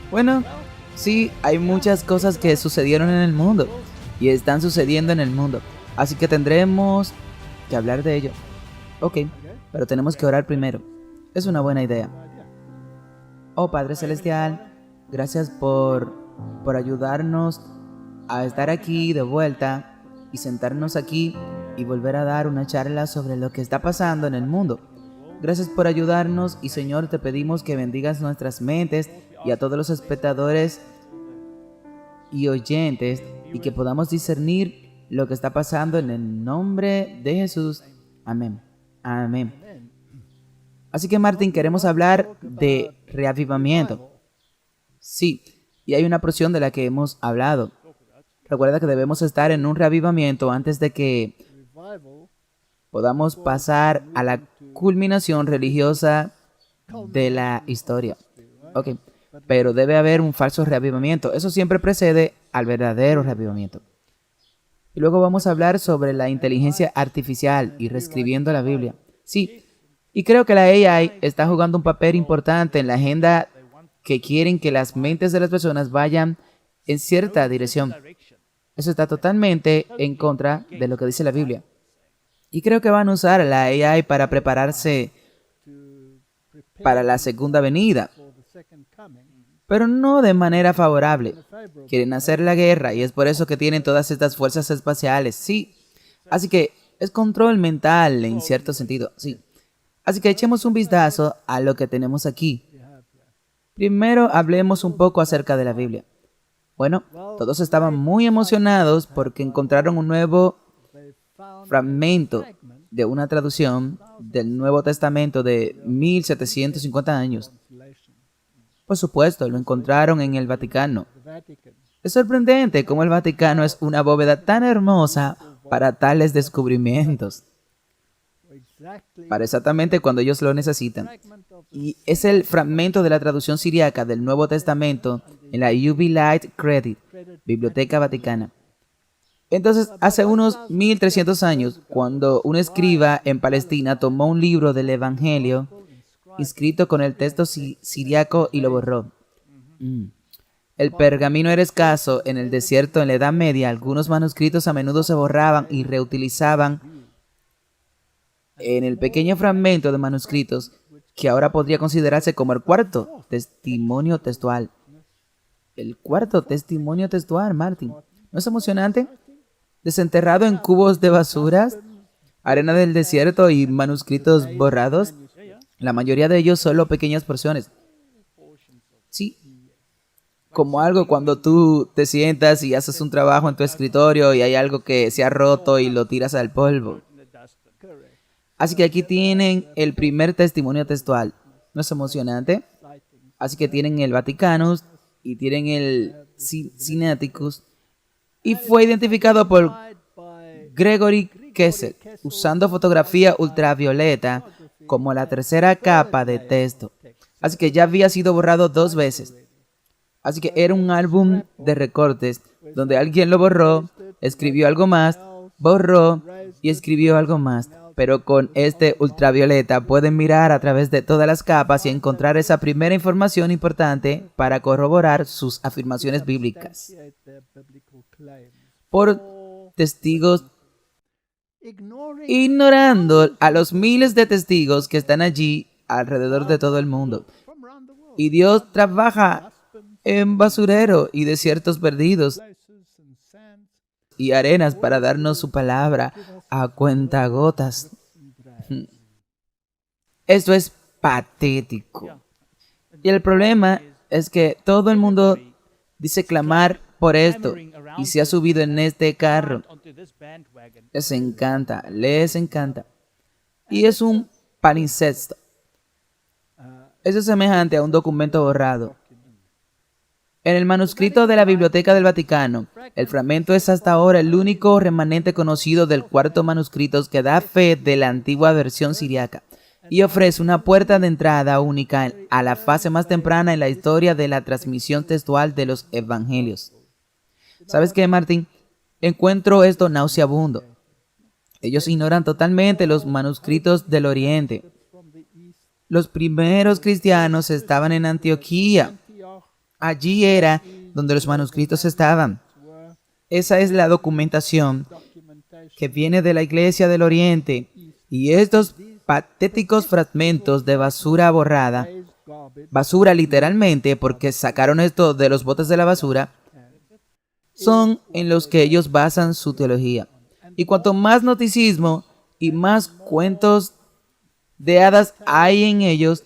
Bueno, sí, hay muchas cosas que sucedieron en el mundo y están sucediendo en el mundo, así que tendremos que hablar de ello. Ok, pero tenemos que orar primero. Es una buena idea. Oh Padre Celestial, gracias por ayudarnos a estar aquí de vuelta y sentarnos aquí y volver a dar una charla sobre lo que está pasando en el mundo. Gracias por ayudarnos y Señor, te pedimos que bendigas nuestras mentes y a todos los espectadores y oyentes y que podamos discernir lo que está pasando en el nombre de Jesús. Amén. Amén. Así que Martín, queremos hablar de reavivamiento. Sí, y hay una porción de la que hemos hablado. Recuerda que debemos estar en un reavivamiento antes de que podamos pasar a la culminación religiosa de la historia. Ok, pero debe haber un falso reavivamiento. Eso siempre precede al verdadero reavivamiento. Y luego vamos a hablar sobre la inteligencia artificial y reescribiendo la Biblia. Sí, y creo que la AI está jugando un papel importante en la agenda que quieren que las mentes de las personas vayan en cierta dirección. Eso está totalmente en contra de lo que dice la Biblia. Y creo que van a usar la AI para prepararse para la segunda venida, pero no de manera favorable. Quieren hacer la guerra y es por eso que tienen todas estas fuerzas espaciales, sí. Así que es control mental en cierto sentido, sí. Así que echemos un vistazo a lo que tenemos aquí. Primero hablemos un poco acerca de la Biblia. Bueno, todos estaban muy emocionados porque encontraron un nuevo fragmento de una traducción del Nuevo Testamento de 1750 años. Por supuesto, lo encontraron en el Vaticano. Es sorprendente cómo el Vaticano es una bóveda tan hermosa para tales descubrimientos. Para exactamente cuando ellos lo necesitan. Y es el fragmento de la traducción siriaca del Nuevo Testamento en la UV Light Credit, Biblioteca Vaticana. Entonces, hace unos 1300 años, cuando un escriba en Palestina tomó un libro del Evangelio inscrito con el texto siriaco y lo borró. El pergamino era escaso en el desierto en la Edad Media. Algunos manuscritos a menudo se borraban y reutilizaban en el pequeño fragmento de manuscritos que ahora podría considerarse como el cuarto testimonio textual. El cuarto testimonio textual, Martin. ¿No es emocionante? Desenterrado en cubos de basuras, arena del desierto y manuscritos borrados. La mayoría de ellos solo pequeñas porciones. Sí, como algo cuando tú te sientas y haces un trabajo en tu escritorio y hay algo que se ha roto y lo tiras al polvo. Así que aquí tienen el primer testimonio textual. ¿No es emocionante? Así que tienen el Vaticanus y tienen el Sinaiticus. Y fue identificado por Gregory Kessel usando fotografía ultravioleta como la tercera capa de texto. Así que ya había sido borrado 2 veces. Así que era un álbum de recortes donde alguien lo borró, escribió algo más, borró y escribió algo más. Pero con este ultravioleta pueden mirar a través de todas las capas y encontrar esa primera información importante para corroborar sus afirmaciones bíblicas. Por testigos, ignorando a los miles de testigos que están allí alrededor de todo el mundo. Y Dios trabaja en basurero y desiertos perdidos y arenas para darnos su palabra a cuentagotas. Esto es patético. Y el problema es que todo el mundo dice clamar por esto y se ha subido en este carro. Les encanta, les encanta. Y es un palincesto. Eso es semejante a un documento borrado. En el manuscrito de la Biblioteca del Vaticano, el fragmento es hasta ahora el único remanente conocido del cuarto manuscrito que da fe de la antigua versión siriaca y ofrece una puerta de entrada única a la fase más temprana en la historia de la transmisión textual de los evangelios. ¿Sabes qué, Martín? Encuentro esto nauseabundo. Ellos ignoran totalmente los manuscritos del Oriente. Los primeros cristianos estaban en Antioquía. Allí era donde los manuscritos estaban. Esa es la documentación que viene de la Iglesia del Oriente. Y estos patéticos fragmentos de basura borrada, basura literalmente porque sacaron esto de los botes de la basura, son en los que ellos basan su teología. Y cuanto más noticismo y más cuentos de hadas hay en ellos,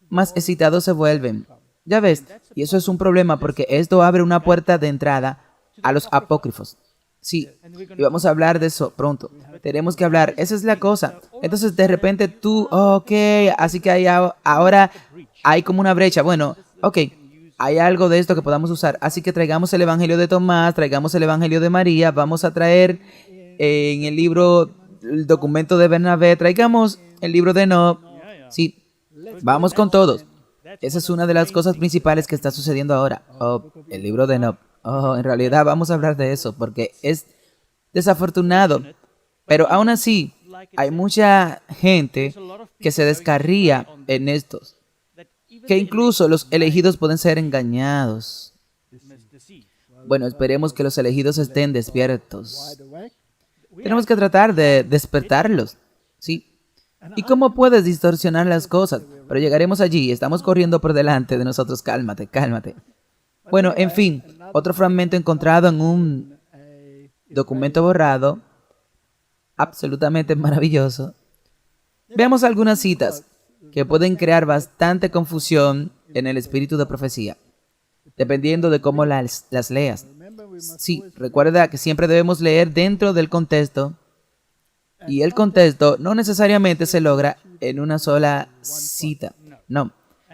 más excitados se vuelven. Ya ves, y eso es un problema porque esto abre una puerta de entrada a los apócrifos. Sí, y vamos a hablar de eso pronto. Tenemos que hablar, esa es la cosa. Entonces de repente tú, ok, así que ahora hay como una brecha. Bueno, ok, hay algo de esto que podamos usar. Así que traigamos el Evangelio de Tomás, traigamos el Evangelio de María, vamos a traer en el libro, el documento de Bernabé, traigamos el libro de Enoch. Sí, vamos con todos. Esa es una de las cosas principales que está sucediendo ahora. Oh, el libro de Enoch. Oh, en realidad vamos a hablar de eso porque es desafortunado. Pero aún así, hay mucha gente que se descarría en estos. Que incluso los elegidos pueden ser engañados. Bueno, esperemos que los elegidos estén despiertos. Tenemos que tratar de despertarlos. Sí. ¿Y cómo puedes distorsionar las cosas? Pero llegaremos allí, estamos corriendo por delante de nosotros. Cálmate, cálmate. Bueno, en fin, otro fragmento encontrado en un documento borrado, absolutamente maravilloso. Veamos algunas citas que pueden crear bastante confusión en el espíritu de profecía, dependiendo de cómo las leas. Sí, recuerda que siempre debemos leer dentro del contexto. Y el contexto no necesariamente se logra en una sola cita. No.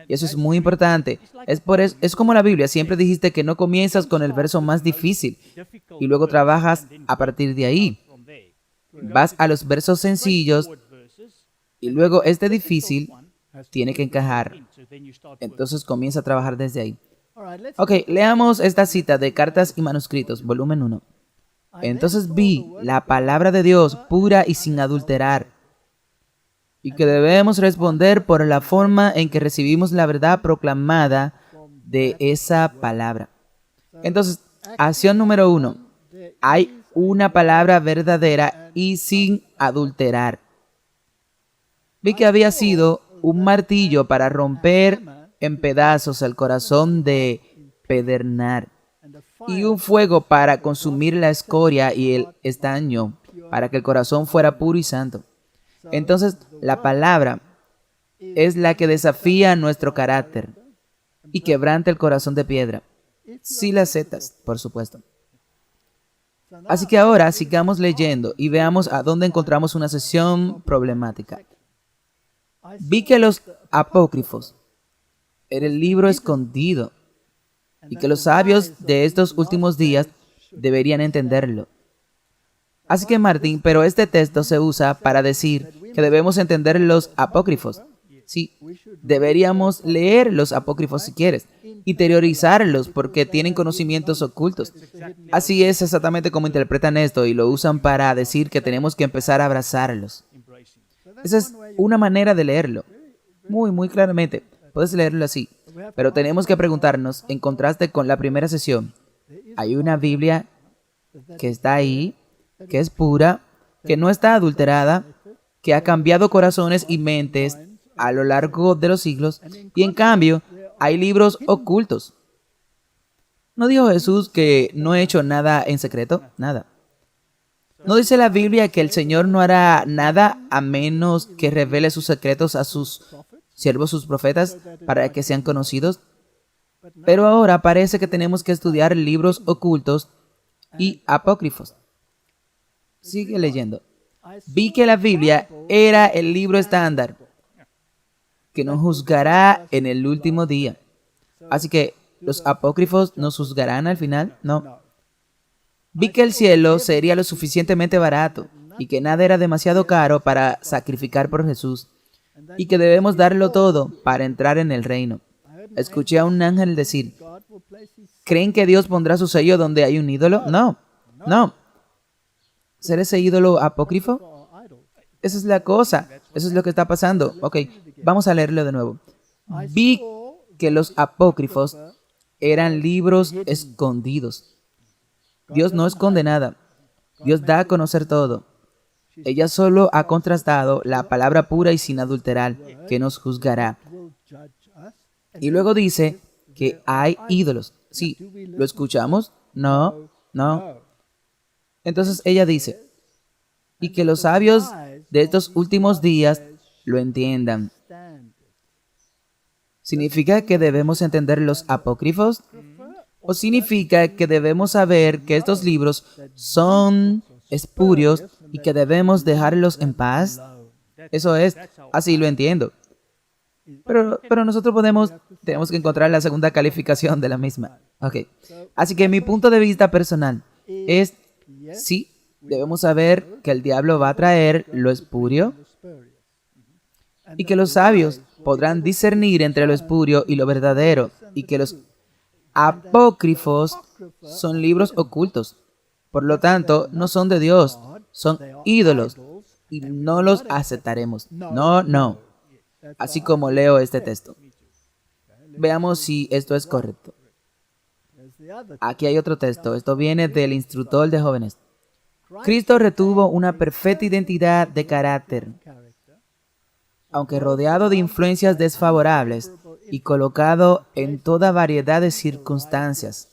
Y eso es muy importante. Es como la Biblia. Siempre dijiste que no comienzas con el verso más difícil y luego trabajas a partir de ahí. Vas a los versos sencillos y luego este difícil tiene que encajar. Entonces comienza a trabajar desde ahí. Ok, leamos esta cita de Cartas y Manuscritos, volumen 1. Entonces vi la palabra de Dios pura y sin adulterar, y que debemos responder por la forma en que recibimos la verdad proclamada de esa palabra. Entonces, acción número 1. Hay una palabra verdadera y sin adulterar. Vi que había sido un martillo para romper en pedazos el corazón de Pedernal, y un fuego para consumir la escoria y el estaño, para que el corazón fuera puro y santo. Entonces, la palabra es la que desafía nuestro carácter y quebranta el corazón de piedra. Si la aceptas, por supuesto. Así que ahora sigamos leyendo y veamos a dónde encontramos una sección problemática. Vi que los apócrifos era el libro escondido y que los sabios de estos últimos días deberían entenderlo. Así que Martín, pero este texto se usa para decir que debemos entender los apócrifos. Sí, deberíamos leer los apócrifos si quieres, interiorizarlos porque tienen conocimientos ocultos. Así es exactamente como interpretan esto y lo usan para decir que tenemos que empezar a abrazarlos. Esa es una manera de leerlo, muy claramente. Puedes leerlo así, pero tenemos que preguntarnos, en contraste con la primera sesión, ¿hay una Biblia que está ahí, que es pura, que no está adulterada, que ha cambiado corazones y mentes a lo largo de los siglos, y en cambio hay libros ocultos? ¿No dijo Jesús que no he hecho nada en secreto? Nada. ¿No dice la Biblia que el Señor no hará nada a menos que revele sus secretos a sus siervos, sus profetas, para que sean conocidos? Pero ahora parece que tenemos que estudiar libros ocultos y apócrifos. Sigue leyendo. Vi que la Biblia era el libro estándar que nos juzgará en el último día. Así que, ¿los apócrifos nos juzgarán al final? No. Vi que el cielo sería lo suficientemente barato y que nada era demasiado caro para sacrificar por Jesús y que debemos darlo todo para entrar en el reino. Escuché a un ángel decir, ¿creen que Dios pondrá su sello donde hay un ídolo? No. ¿Ser ese ídolo apócrifo? Esa es la cosa. Eso es lo que está pasando. Ok, vamos a leerlo de nuevo. Vi que los apócrifos eran libros escondidos. Dios no esconde nada. Dios da a conocer todo. Ella solo ha contrastado la palabra pura y sin adulterar que nos juzgará. Y luego dice que hay ídolos. Sí, ¿lo escuchamos? No, no. Entonces ella dice, y que los sabios de estos últimos días lo entiendan. ¿Significa que debemos entender los apócrifos? ¿O significa que debemos saber que estos libros son espurios y que debemos dejarlos en paz? Eso es, así lo entiendo. Pero nosotros tenemos que encontrar la segunda calificación de la misma. Ok. Así que mi punto de vista personal es, sí, debemos saber que el diablo va a traer lo espurio y que los sabios podrán discernir entre lo espurio y lo verdadero y que los apócrifos son libros ocultos. Por lo tanto, no son de Dios, son ídolos y no los aceptaremos. No, no. Así como leo este texto. Veamos si esto es correcto. Aquí hay otro texto. Esto viene del instructor de jóvenes. Cristo retuvo una perfecta identidad de carácter, aunque rodeado de influencias desfavorables y colocado en toda variedad de circunstancias.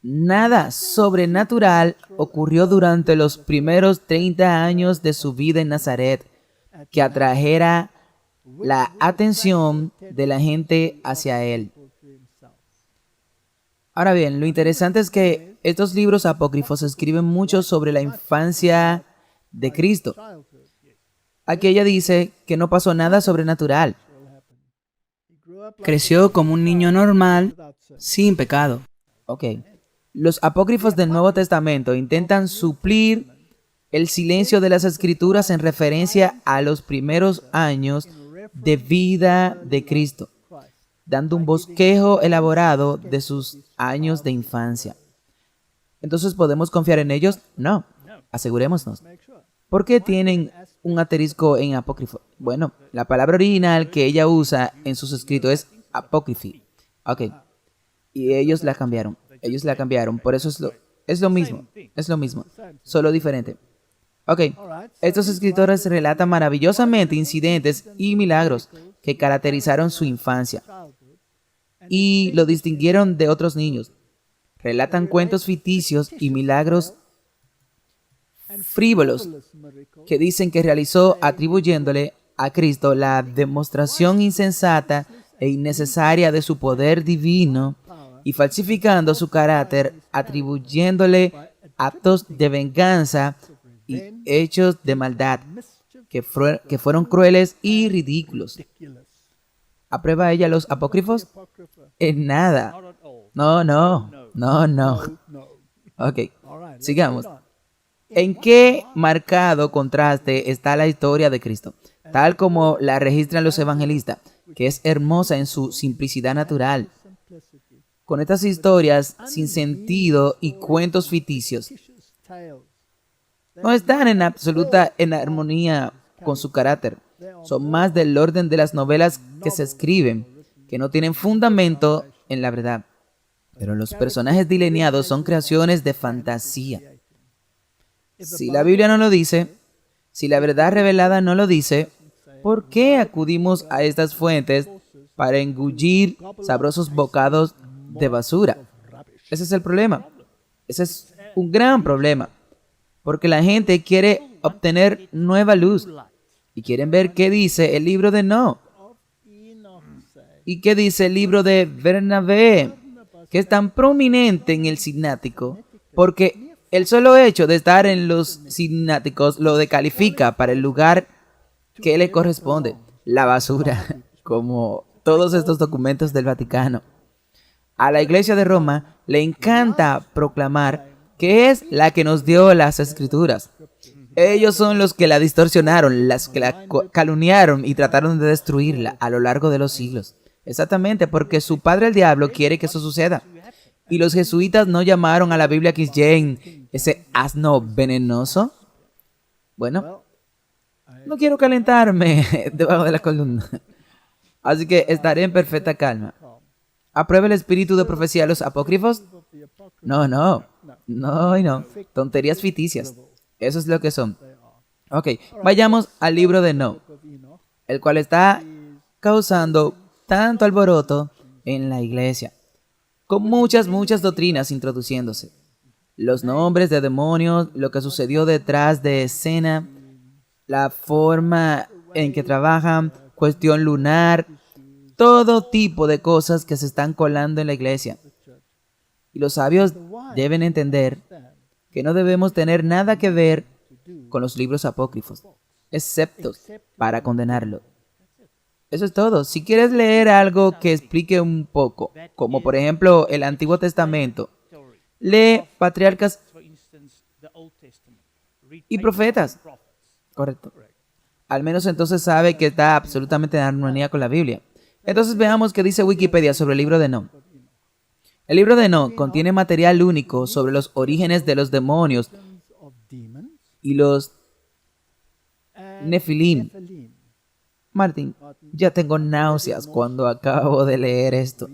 Nada sobrenatural ocurrió durante los primeros 30 años de su vida en Nazaret que atrajera la atención de la gente hacia él. Ahora bien, lo interesante es que estos libros apócrifos escriben mucho sobre la infancia de Cristo. Aquí ella dice que no pasó nada sobrenatural. Creció como un niño normal, sin pecado. Ok. Los apócrifos del Nuevo Testamento intentan suplir el silencio de las Escrituras en referencia a los primeros años de vida de Cristo, dando un bosquejo elaborado de sus años de infancia. Entonces, ¿podemos confiar en ellos? No. Asegurémonos. ¿Por qué tienen un asterisco en apócrifo? Bueno, la palabra original que ella usa en sus escritos es apócrifi. Ok. Y ellos la cambiaron. Por eso es lo mismo. Solo diferente. Ok. Estos escritores relatan maravillosamente incidentes y milagros que caracterizaron su infancia y lo distinguieron de otros niños. Relatan cuentos ficticios y milagros frívolos que dicen que realizó atribuyéndole a Cristo la demostración insensata e innecesaria de su poder divino y falsificando su carácter, atribuyéndole actos de venganza y hechos de maldad que fueron crueles y ridículos. ¿Aprueba ella los apócrifos? En nada. No. Ok, sigamos. ¿En qué marcado contraste está la historia de Cristo? Tal como la registran los evangelistas, que es hermosa en su simplicidad natural. Con estas historias sin sentido y cuentos ficticios, no están en absoluta armonía con su carácter. Son más del orden de las novelas que se escriben, que no tienen fundamento en la verdad. Pero los personajes delineados son creaciones de fantasía. Si la Biblia no lo dice, si la verdad revelada no lo dice, ¿por qué acudimos a estas fuentes para engullir sabrosos bocados de basura? Ese es el problema. Ese es un gran problema. Porque la gente quiere obtener nueva luz y quieren ver qué dice el libro de No y qué dice el libro de Bernabé, que es tan prominente en el signático, porque el solo hecho de estar en los signáticos lo descalifica para el lugar que le corresponde, la basura, como todos estos documentos del Vaticano. A la Iglesia de Roma le encanta proclamar que es la que nos dio las Escrituras. Ellos son los que la distorsionaron, las que la calumniaron y trataron de destruirla a lo largo de los siglos. Exactamente, porque su padre el diablo quiere que eso suceda. Y los jesuitas no llamaron a la Biblia King James ese asno venenoso. Bueno, no quiero calentarme debajo de la columna. Así que estaré en perfecta calma. ¿Aprueba el espíritu de profecía a los apócrifos? No, no. No y no. Tonterías ficticias. Eso es lo que son. Ok, vayamos al libro de Enoch, el cual está causando tanto alboroto en la iglesia, con muchas doctrinas introduciéndose. Los nombres de demonios, lo que sucedió detrás de escena, la forma en que trabajan, cuestión lunar, todo tipo de cosas que se están colando en la iglesia. Y los sabios deben entender que no debemos tener nada que ver con los libros apócrifos, excepto para condenarlo. Eso es todo. Si quieres leer algo que explique un poco, como por ejemplo el Antiguo Testamento, lee Patriarcas y Profetas. Correcto. Al menos entonces sabe que está absolutamente en armonía con la Biblia. Entonces veamos qué dice Wikipedia sobre el libro de Enoch. El libro de Enoch contiene material único sobre los orígenes de los demonios y los Nefilim. Martín, ya tengo náuseas cuando acabo de leer esto.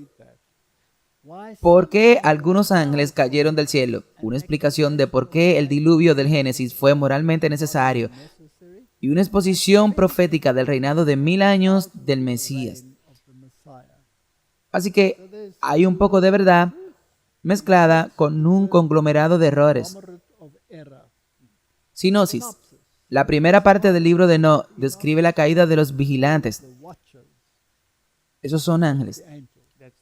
¿Por qué algunos ángeles cayeron del cielo? Una explicación de por qué el diluvio del Génesis fue moralmente necesario y una exposición profética del reinado de 1000 años del Mesías. Así que hay un poco de verdad mezclada con un conglomerado de errores. Sinopsis. La primera parte del libro de Enoch describe la caída de los vigilantes. Esos son ángeles.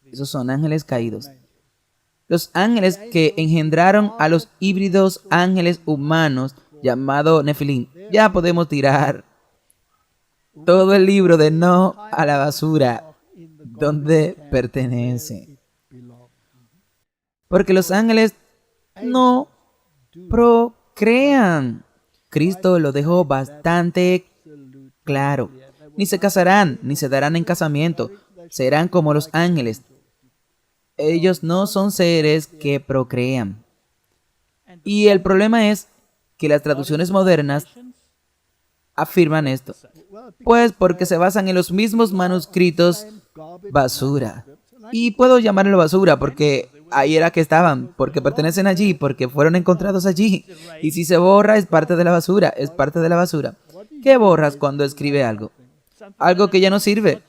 Esos son ángeles caídos. Los ángeles que engendraron a los híbridos ángeles humanos llamados Nefilim. Ya podemos tirar todo el libro de Enoch a la basura, donde pertenece. Porque los ángeles no procrean. Cristo lo dejó bastante claro. Ni se casarán, ni se darán en casamiento. Serán como los ángeles. Ellos no son seres que procrean. Y el problema es que las traducciones modernas afirman esto. Pues porque se basan en los mismos manuscritos basura. Y puedo llamarlo basura porque ahí era que estaban, porque pertenecen allí, porque fueron encontrados allí. Y si se borra es parte de la basura, es parte de la basura. ¿Qué borras cuando escribe algo? Algo que ya no sirve.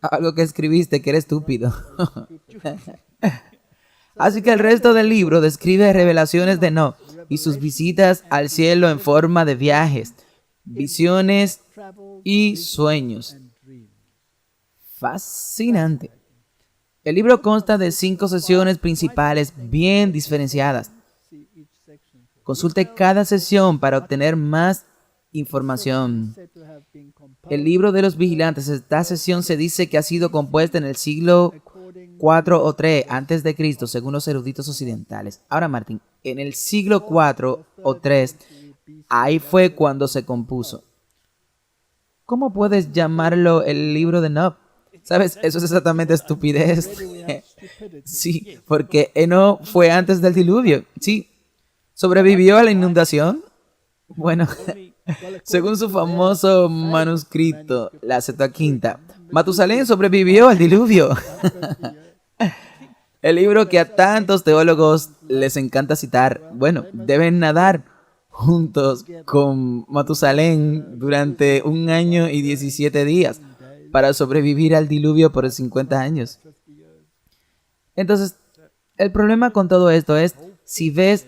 Algo que escribiste que era estúpido. Así que el resto del libro describe revelaciones de Enoch y sus visitas al cielo en forma de viajes, visiones y sueños. Fascinante. El libro consta de 5 sesiones principales bien diferenciadas. Consulte cada sesión para obtener más información. El libro de los vigilantes, esta sesión se dice que ha sido compuesta en el siglo 4 o 3 antes de Cristo, según los eruditos occidentales. Ahora, Martín, en el siglo 4 o 3, ahí fue cuando se compuso. ¿Cómo puedes llamarlo el libro de Enoch? ¿Sabes? Eso es exactamente estupidez. Sí, porque Enoch fue antes del diluvio. Sí. ¿Sobrevivió a la inundación? Bueno, según su famoso manuscrito, la Septuaginta, Matusalén sobrevivió al diluvio. El libro que a tantos teólogos les encanta citar. Bueno, deben nadar juntos con Matusalén durante 1 año y 17 días. Para sobrevivir al diluvio por 50 años. Entonces, el problema con todo esto es si ves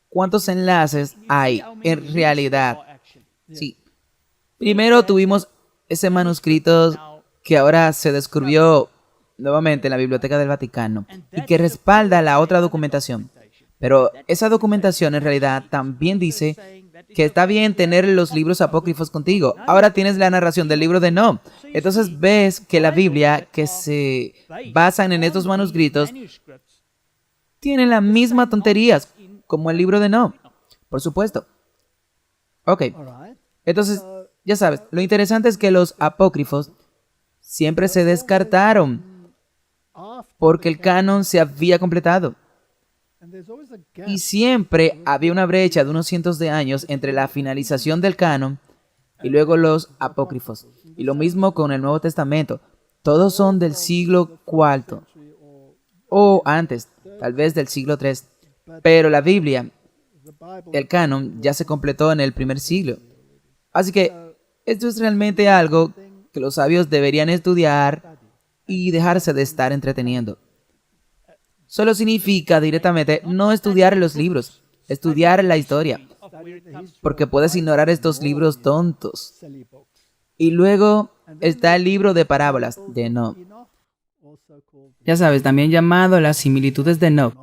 cuántos enlaces hay en realidad. Sí. Primero tuvimos ese manuscrito que ahora se descubrió nuevamente en la Biblioteca del Vaticano y que respalda la otra documentación. Pero esa documentación en realidad también dice que está bien tener los libros apócrifos contigo. Ahora tienes la narración del libro de Enoch. Entonces ves que la Biblia, que se basan en estos manuscritos, tiene las mismas tonterías como el libro de Enoch. Por supuesto. Ok. Entonces, ya sabes, lo interesante es que los apócrifos siempre se descartaron porque el canon se había completado. Y siempre había una brecha de unos cientos de años entre la finalización del canon y luego los apócrifos. Y lo mismo con el Nuevo Testamento. Todos son del siglo IV. o antes, tal vez del siglo III. Pero la Biblia, el canon, ya se completó en el primer siglo. Así que esto es realmente algo que los sabios deberían estudiar y dejarse de estar entreteniendo. Solo significa directamente no estudiar los libros, estudiar la historia, porque puedes ignorar estos libros tontos. Y luego está el libro de parábolas de Enoch. Ya sabes, también llamado las similitudes de Enoch.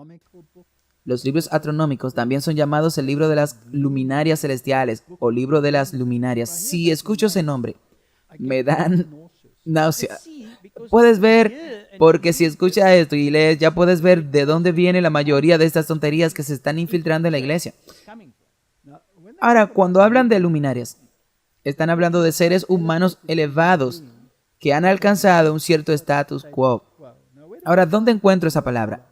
Los libros astronómicos también son llamados el libro de las luminarias celestiales o libro de las luminarias. Si escucho ese nombre, me dan náusea. Puedes ver, porque si escuchas esto y lees, ya puedes ver de dónde viene la mayoría de estas tonterías que se están infiltrando en la iglesia. Ahora, cuando hablan de luminarias, están hablando de seres humanos elevados que han alcanzado un cierto status quo. Ahora, ¿dónde encuentro esa palabra?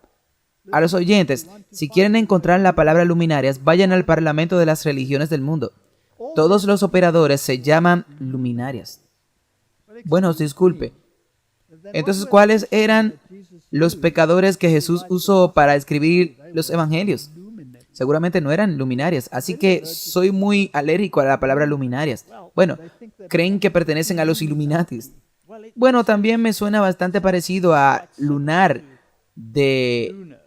A los oyentes, si quieren encontrar la palabra luminarias, vayan al Parlamento de las Religiones del Mundo. Todos los operadores se llaman luminarias. Bueno, disculpe. Entonces, ¿cuáles eran los pecadores que Jesús usó para escribir los evangelios? Seguramente no eran luminarias, así que soy muy alérgico a la palabra luminarias. Bueno, creen que pertenecen a los Illuminatis. Bueno, también me suena bastante parecido a lunar de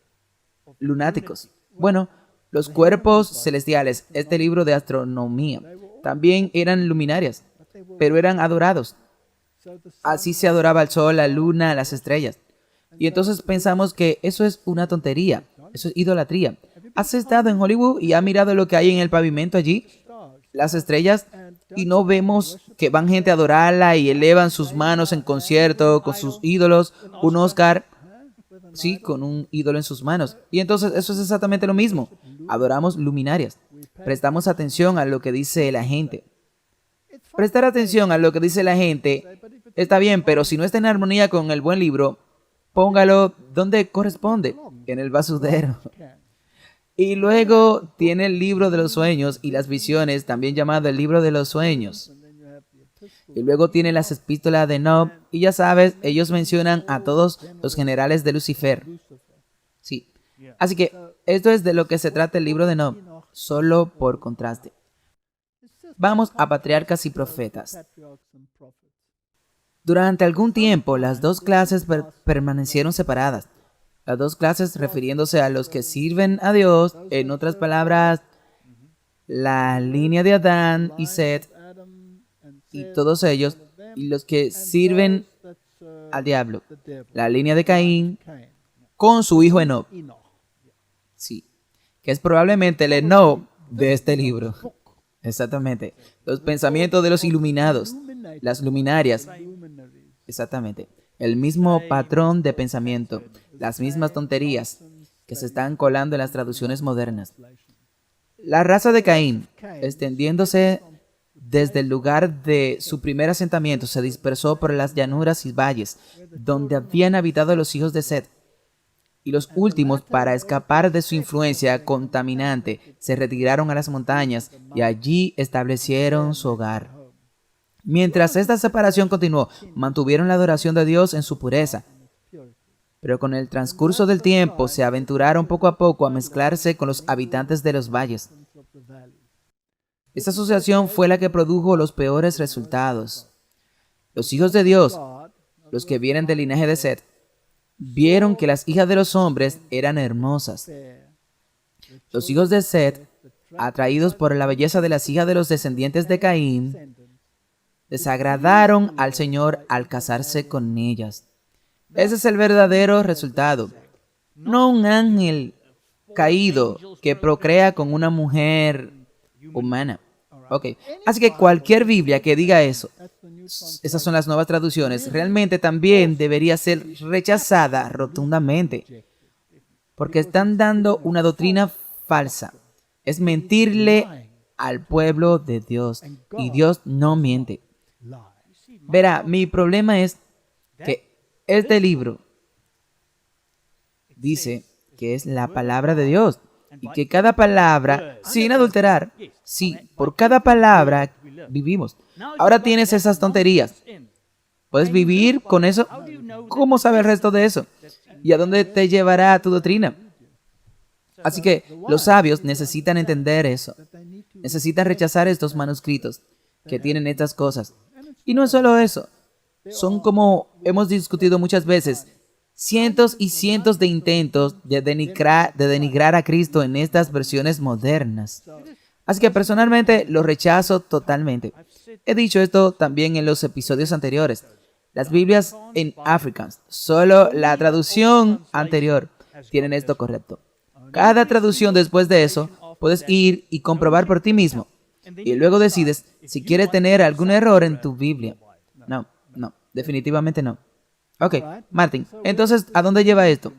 lunáticos. Bueno, los cuerpos celestiales, este libro de astronomía, también eran luminarias, pero eran adorados. Así se adoraba al sol, la luna, las estrellas. Y entonces pensamos que eso es una tontería, eso es idolatría. ¿Has estado en Hollywood y has mirado lo que hay en el pavimento allí? Las estrellas, y no vemos que van gente a adorarla y elevan sus manos en concierto con sus ídolos, un Oscar, sí, con un ídolo en sus manos. Y entonces eso es exactamente lo mismo. Adoramos luminarias. Prestamos atención a lo que dice la gente. Prestar atención a lo que dice la gente está bien, pero si no está en armonía con el buen libro, póngalo donde corresponde, en el basurero. Y luego tiene el libro de los sueños y las visiones, también llamado el libro de los sueños. Y luego tiene las epístolas de Enoch, y ya sabes, ellos mencionan a todos los generales de Lucifer. Sí. Así que esto es de lo que se trata el libro de Enoch, solo por contraste. Vamos a patriarcas y profetas. Durante algún tiempo, las dos clases permanecieron separadas. Las dos clases refiriéndose a los que sirven a Dios, en otras palabras, la línea de Adán y Set, y todos ellos, y los que sirven al diablo, la línea de Caín, con su hijo Enoch. Sí, que es probablemente el Enoch de este libro. Exactamente. Los pensamientos de los iluminados, las luminarias. Exactamente. El mismo patrón de pensamiento, las mismas tonterías que se están colando en las traducciones modernas. La raza de Caín, extendiéndose desde el lugar de su primer asentamiento, se dispersó por las llanuras y valles, donde habían habitado los hijos de Set. Y los últimos, para escapar de su influencia contaminante, se retiraron a las montañas y allí establecieron su hogar. Mientras esta separación continuó, mantuvieron la adoración de Dios en su pureza. Pero con el transcurso del tiempo se aventuraron poco a poco a mezclarse con los habitantes de los valles. Esta asociación fue la que produjo los peores resultados. Los hijos de Dios, los que vienen del linaje de Set, vieron que las hijas de los hombres eran hermosas. Los hijos de Set, atraídos por la belleza de las hijas de los descendientes de Caín, desagradaron al Señor al casarse con ellas. Ese es el verdadero resultado. No un ángel caído que procrea con una mujer humana. Ok, así que cualquier Biblia que diga eso, esas son las nuevas traducciones, realmente también debería ser rechazada rotundamente, porque están dando una doctrina falsa. Es mentirle al pueblo de Dios, y Dios no miente. Verá, mi problema es que este libro dice que es la palabra de Dios, y que cada palabra, sin adulterar, sí, por cada palabra vivimos. Ahora tienes esas tonterías. ¿Puedes vivir con eso? ¿Cómo sabe el resto de eso? ¿Y a dónde te llevará tu doctrina? Así que los sabios necesitan entender eso. Necesitan rechazar estos manuscritos que tienen estas cosas. Y no es solo eso. Son, como hemos discutido muchas veces, cientos y cientos de intentos de denigrar a Cristo en estas versiones modernas. Así que personalmente lo rechazo totalmente. He dicho esto también en los episodios anteriores. Las Biblias en Afrikaans, solo la traducción anterior, tienen esto correcto. Cada traducción después de eso, puedes ir y comprobar por ti mismo. Y luego decides si quieres tener algún error en tu Biblia. No, definitivamente no. Ok, Martin, entonces, ¿a dónde lleva esto?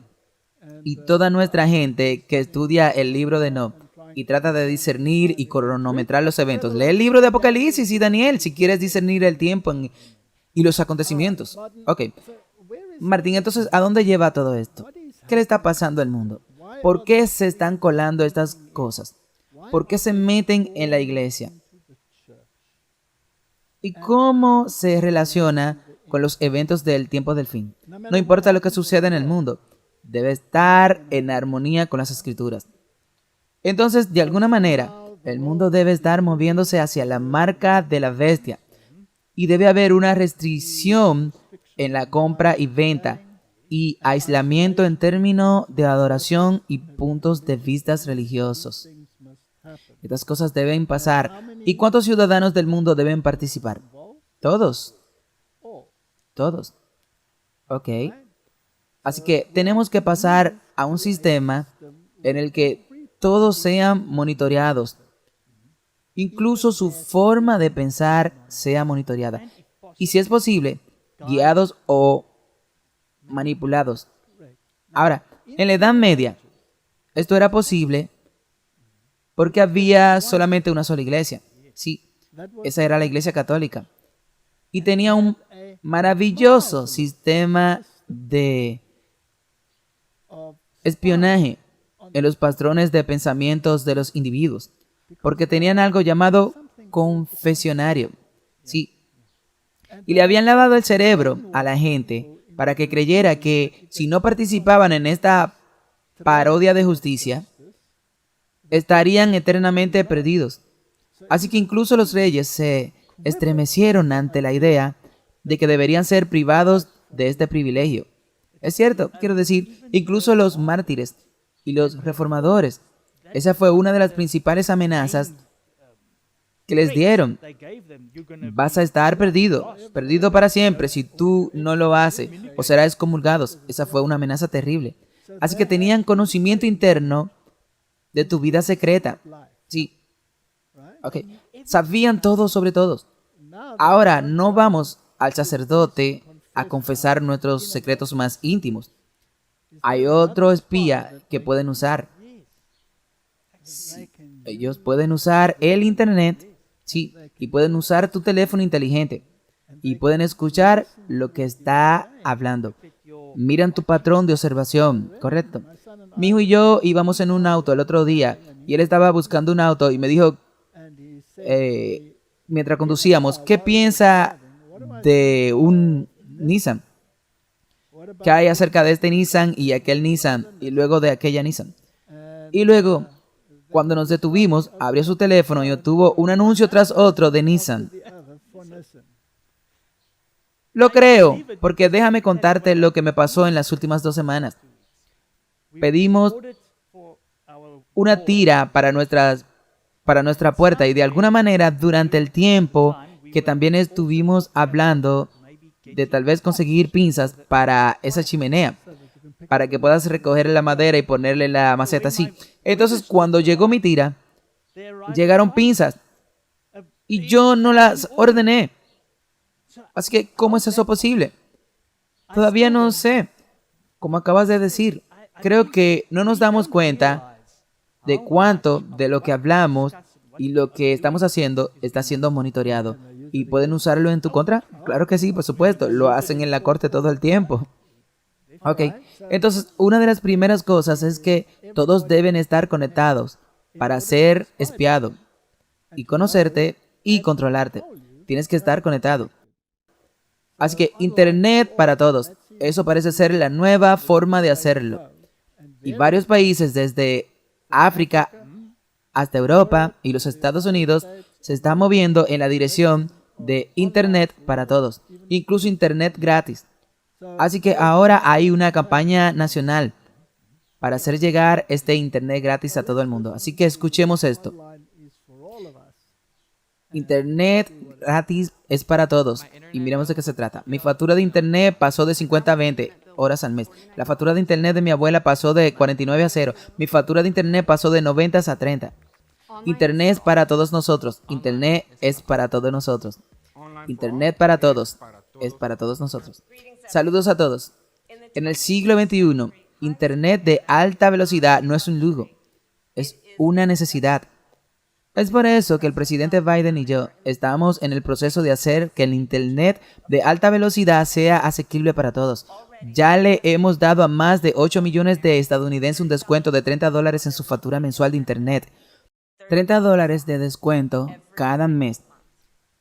Y toda nuestra gente que estudia el libro de Enoch y trata de discernir y cronometrar los eventos. Lee el libro de Apocalipsis y Daniel si quieres discernir el tiempo y los acontecimientos. Ok, Martín, entonces, ¿a dónde lleva todo esto? ¿Qué le está pasando al mundo? ¿Por qué se están colando estas cosas? ¿Por qué se meten en la iglesia? ¿Y cómo se relaciona con los eventos del tiempo del fin? No importa lo que suceda en el mundo, debe estar en armonía con las escrituras. Entonces, de alguna manera, el mundo debe estar moviéndose hacia la marca de la bestia y debe haber una restricción en la compra y venta y aislamiento en términos de adoración y puntos de vista religiosos. Estas cosas deben pasar. ¿Y cuántos ciudadanos del mundo deben participar? Todos. Todos. Ok. Así que tenemos que pasar a un sistema en el que todos sean monitoreados. Incluso su forma de pensar sea monitoreada. Y si es posible, guiados o manipulados. Ahora, en la Edad Media, esto era posible porque había solamente una sola iglesia. Sí, esa era la Iglesia Católica. Y tenía un maravilloso sistema de espionaje en los patrones de pensamientos de los individuos, porque tenían algo llamado confesionario. Sí. Y le habían lavado el cerebro a la gente para que creyera que si no participaban en esta parodia de justicia, estarían eternamente perdidos. Así que incluso los reyes se estremecieron ante la idea de que deberían ser privados de este privilegio. Es cierto, quiero decir, incluso los mártires y los reformadores. Esa fue una de las principales amenazas que les dieron. Vas a estar perdido para siempre si tú no lo haces, o serás excomulgados. Esa fue una amenaza terrible. Así que tenían conocimiento interno de tu vida secreta. Sí. Ok. Sabían todo sobre todos. Ahora no vamos al sacerdote a confesar nuestros secretos más íntimos. Hay otro espía que pueden usar. Sí. Ellos pueden usar el internet, sí, y pueden usar tu teléfono inteligente y pueden escuchar lo que está hablando. Miran tu patrón de observación, ¿correcto? Mi hijo y yo íbamos en un auto el otro día y él estaba buscando un auto y me dijo, mientras conducíamos, ¿qué piensa de un Nissan? ¿Qué hay acerca de este Nissan y aquel Nissan y luego de aquella Nissan? Y luego, cuando nos detuvimos, abrió su teléfono y obtuvo un anuncio tras otro de Nissan. Lo creo, porque déjame contarte lo que me pasó en las últimas 2 semanas. Pedimos una tira para nuestra puerta y de alguna manera durante el tiempo que también estuvimos hablando de tal vez conseguir pinzas para esa chimenea, para que puedas recoger la madera y ponerle la maceta así. Entonces, cuando llegó mi tira, llegaron pinzas y yo no las ordené. Así que, ¿cómo es eso posible? Todavía no sé. Como acabas de decir, creo que no nos damos cuenta de cuánto de lo que hablamos y lo que estamos haciendo está siendo monitoreado. ¿Y pueden usarlo en tu contra? Claro que sí, por supuesto. Lo hacen en la corte todo el tiempo. Ok, entonces una de las primeras cosas es que todos deben estar conectados para ser espiado y conocerte y controlarte. Tienes que estar conectado. Así que internet para todos. eso parece ser la nueva forma de hacerlo. Y varios países desde África hasta Europa y los Estados Unidos se están moviendo en la dirección de Internet para todos, incluso Internet gratis. Así que ahora hay una campaña nacional para hacer llegar este Internet gratis a todo el mundo. Así que escuchemos esto. Internet gratis es para todos. Y miremos de qué se trata. Mi factura de Internet pasó de 50 a 20 horas al mes. La factura de Internet de mi abuela pasó de 49 a 0. Mi factura de Internet pasó de 90 a 30. Internet es para todos nosotros. Internet es para todos nosotros. Internet para todos. Es para todos nosotros. Saludos a todos. En el siglo XXI, Internet de alta velocidad no es un lujo. Es una necesidad. Es por eso que el presidente Biden y yo estamos en el proceso de hacer que el Internet de alta velocidad sea asequible para todos. Ya le hemos dado a más de 8 millones de estadounidenses un descuento de $30 en su factura mensual de Internet. $30 de descuento cada mes.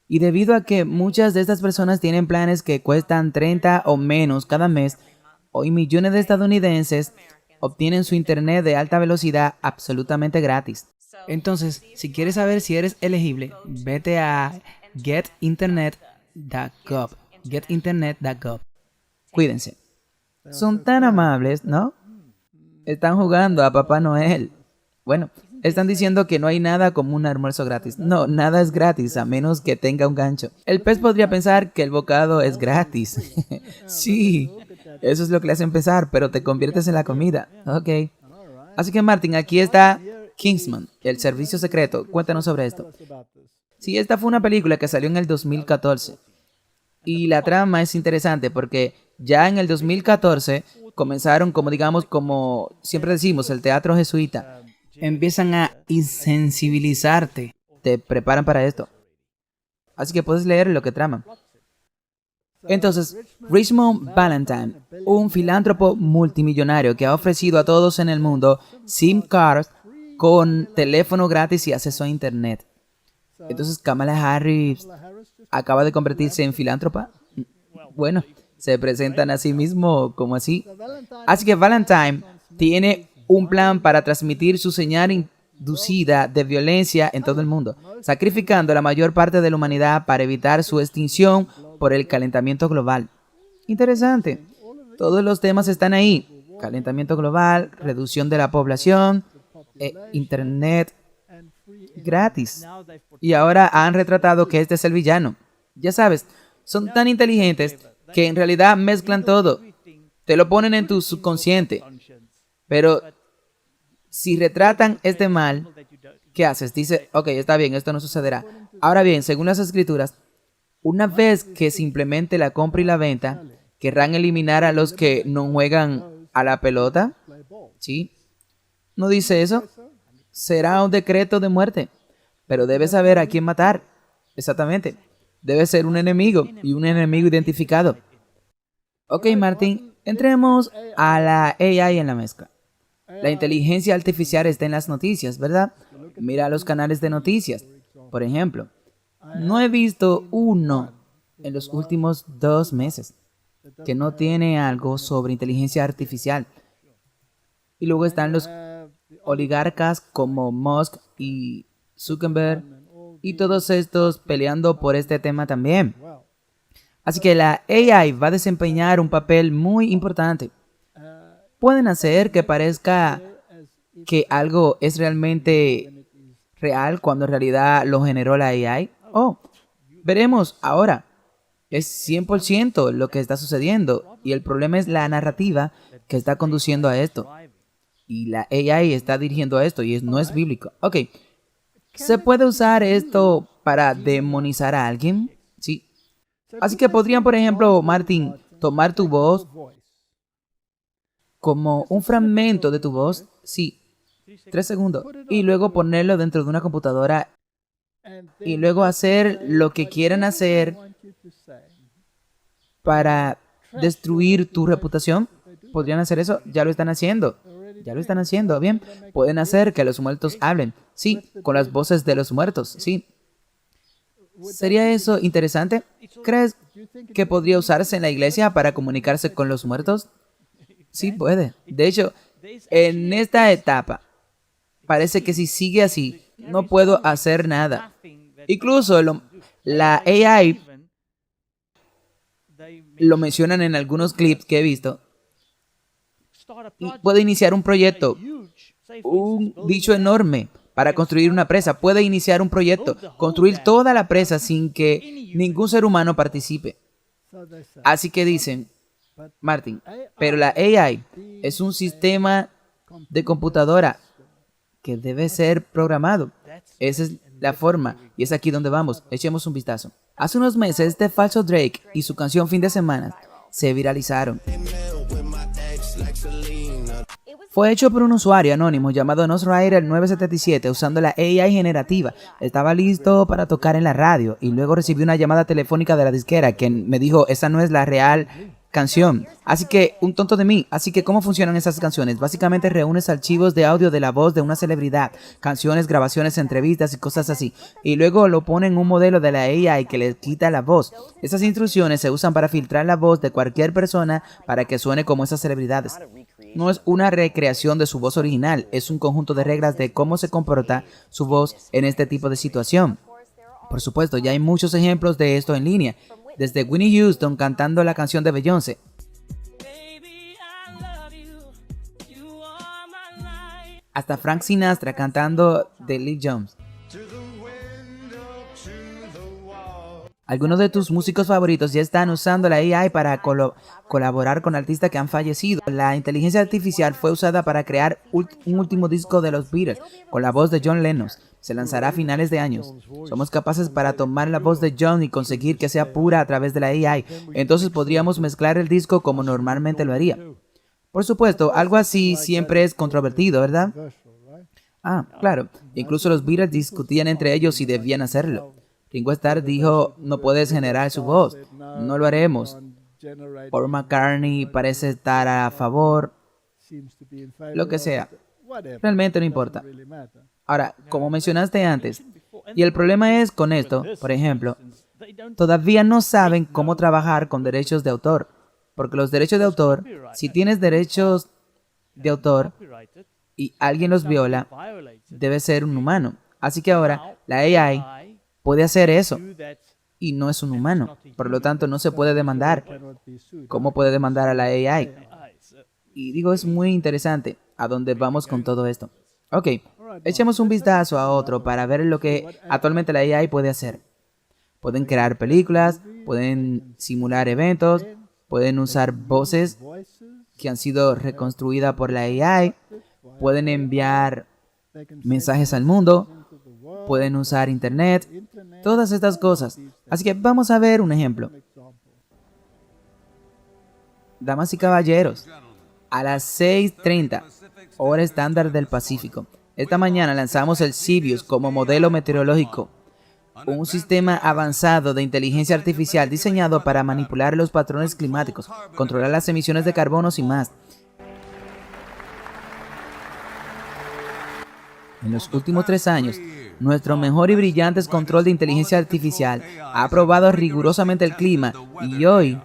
Y debido a que muchas de estas personas tienen planes que cuestan 30 o menos cada mes, hoy millones de estadounidenses obtienen su Internet de alta velocidad absolutamente gratis. Entonces, si quieres saber si eres elegible, vete a getinternet.gov. Getinternet.gov. Cuídense. Son tan amables, ¿no? Están jugando a Papá Noel. Bueno, están diciendo que no hay nada como un almuerzo gratis. No, nada es gratis a menos que tenga un gancho. El pez podría pensar que el bocado es gratis. Sí, eso es lo que le hacen pensar, pero te conviertes en la comida. Ok. Así que Martin, aquí está Kingsman, el servicio secreto. Cuéntanos sobre esto. Sí, esta fue una película que salió en el 2014. Y la trama es interesante porque ya en el 2014 comenzaron, como siempre decimos, el teatro jesuita. Empiezan a insensibilizarte. Te preparan para esto. Así que puedes leer lo que traman. Entonces, Richmond Valentine, un filántropo multimillonario que ha ofrecido a todos en el mundo SIM cards con teléfono gratis y acceso a Internet. Entonces, Kamala Harris acaba de convertirse en filántropa. Bueno, se presentan a sí mismo como así. Así que Valentine tiene un plan para transmitir su señal inducida de violencia en todo el mundo, sacrificando la mayor parte de la humanidad para evitar su extinción por el calentamiento global. Interesante. Todos los temas están ahí. Calentamiento global, reducción de la población, Internet gratis. Y ahora han retratado que este es el villano. Ya sabes, son tan inteligentes que en realidad mezclan todo. Te lo ponen en tu subconsciente. Pero si retratan este mal, ¿qué haces? Dice, ok, está bien, esto no sucederá. Ahora bien, según las escrituras, una vez que se implemente la compra y la venta, ¿querrán eliminar a los que no juegan a la pelota? ¿Sí? ¿No dice eso? Será un decreto de muerte. Pero debes saber a quién matar. Exactamente. Debe ser un enemigo y un enemigo identificado. Ok, Martín, entremos a la AI en la mezcla. La inteligencia artificial está en las noticias, ¿verdad? Mira los canales de noticias. Por ejemplo, no he visto uno en los últimos 2 meses que no tiene algo sobre inteligencia artificial. Y luego están los oligarcas como Musk y Zuckerberg y todos estos peleando por este tema también. Así que la AI va a desempeñar un papel muy importante. Pueden hacer que parezca que algo es realmente real cuando en realidad lo generó la AI. Veremos ahora. Es 100% lo que está sucediendo y el problema es la narrativa que está conduciendo a esto. Y la AI está dirigiendo a esto y no es bíblico. Ok, ¿se puede usar esto para demonizar a alguien? Sí. Así que podrían, por ejemplo, Martín, tomar tu voz como un fragmento de tu voz, sí, 3 segundos, y luego ponerlo dentro de una computadora y luego hacer lo que quieran hacer para destruir tu reputación. ¿Podrían hacer eso? Ya lo están haciendo. Ya lo están haciendo, bien. Pueden hacer que los muertos hablen. Sí, con las voces de los muertos, sí. ¿Sería eso interesante? ¿Crees que podría usarse en la iglesia para comunicarse con los muertos? Sí puede. De hecho, en esta etapa, parece que si sigue así, no puedo hacer nada. Incluso la AI lo mencionan en algunos clips que he visto. Y puede iniciar un proyecto, un bicho enorme para construir una presa. Puede iniciar un proyecto, construir toda la presa sin que ningún ser humano participe. Así que dicen, Martin, pero la AI es un sistema de computadora que debe ser programado. Esa es la forma y es aquí donde vamos. Echemos un vistazo. Hace unos meses este falso Drake y su canción Fin de Semana se viralizaron. Fue hecho por un usuario anónimo llamado NosRider977 usando la AI generativa. Estaba listo para tocar en la radio y luego recibí una llamada telefónica de la disquera que me dijo, esa no es la real canción. Así que, un tonto de mí. Así que, ¿cómo funcionan esas canciones? Básicamente reúnes archivos de audio de la voz de una celebridad, canciones, grabaciones, entrevistas y cosas así. Y luego lo ponen en un modelo de la AI que le quita la voz. Esas instrucciones se usan para filtrar la voz de cualquier persona para que suene como esas celebridades. No es una recreación de su voz original, es un conjunto de reglas de cómo se comporta su voz en este tipo de situación. Por supuesto, ya hay muchos ejemplos de esto en línea. Desde Whitney Houston cantando la canción de Beyoncé, hasta Frank Sinatra cantando de Lil Jones. Algunos de tus músicos favoritos ya están usando la AI para colaborar con artistas que han fallecido. La inteligencia artificial fue usada para crear un último disco de los Beatles con la voz de John Lennon. Se lanzará a finales de años. Somos capaces para tomar la voz de John y conseguir que sea pura a través de la AI. Entonces podríamos mezclar el disco como normalmente lo haría. Por supuesto, algo así siempre es controvertido, ¿verdad? Ah, claro. Incluso los Beatles discutían entre ellos si debían hacerlo. Ringo Starr dijo, no puedes generar su voz, no lo haremos. Paul McCartney parece estar a favor, lo que sea. Realmente no importa. Ahora, como mencionaste antes, y el problema es con esto, por ejemplo, todavía no saben cómo trabajar con derechos de autor. Porque los derechos de autor, si tienes derechos de autor y alguien los viola, debe ser un humano. Así que ahora la AI puede hacer eso y no es un humano. Por lo tanto, no se puede demandar. ¿Cómo puede demandar a la AI? Y digo, es muy interesante a dónde vamos con todo esto. Ok, echemos un vistazo a otro para ver lo que actualmente la AI puede hacer. Pueden crear películas, pueden simular eventos, pueden usar voces que han sido reconstruidas por la AI, pueden enviar mensajes al mundo, pueden usar internet, todas estas cosas. Así que vamos a ver un ejemplo. Damas y caballeros, a las 6:30, hora estándar del Pacífico, esta mañana lanzamos el Cibius como modelo meteorológico, un sistema avanzado de inteligencia artificial diseñado para manipular los patrones climáticos, controlar las emisiones de carbono y más. En los últimos 3 años, nuestro mejor y brillante control de inteligencia artificial ha probado rigurosamente el clima y hoy,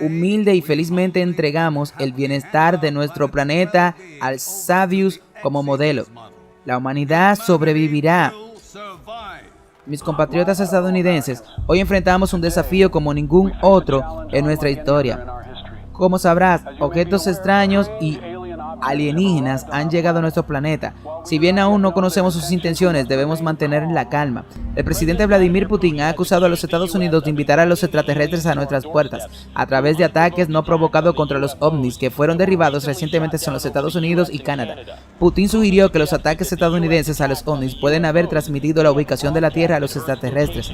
humilde y felizmente entregamos el bienestar de nuestro planeta al Cibius como modelo. La humanidad sobrevivirá. Mis compatriotas estadounidenses, hoy enfrentamos un desafío como ningún otro en nuestra historia. Como sabrás, objetos extraños y alienígenas han llegado a nuestro planeta. Si bien aún no conocemos sus intenciones, debemos mantener la calma. El presidente Vladimir Putin ha acusado a los Estados Unidos de invitar a los extraterrestres a nuestras puertas a través de ataques no provocados contra los ovnis que fueron derribados recientemente en los Estados Unidos y Canadá. Putin sugirió que los ataques estadounidenses a los ovnis pueden haber transmitido la ubicación de la Tierra a los extraterrestres.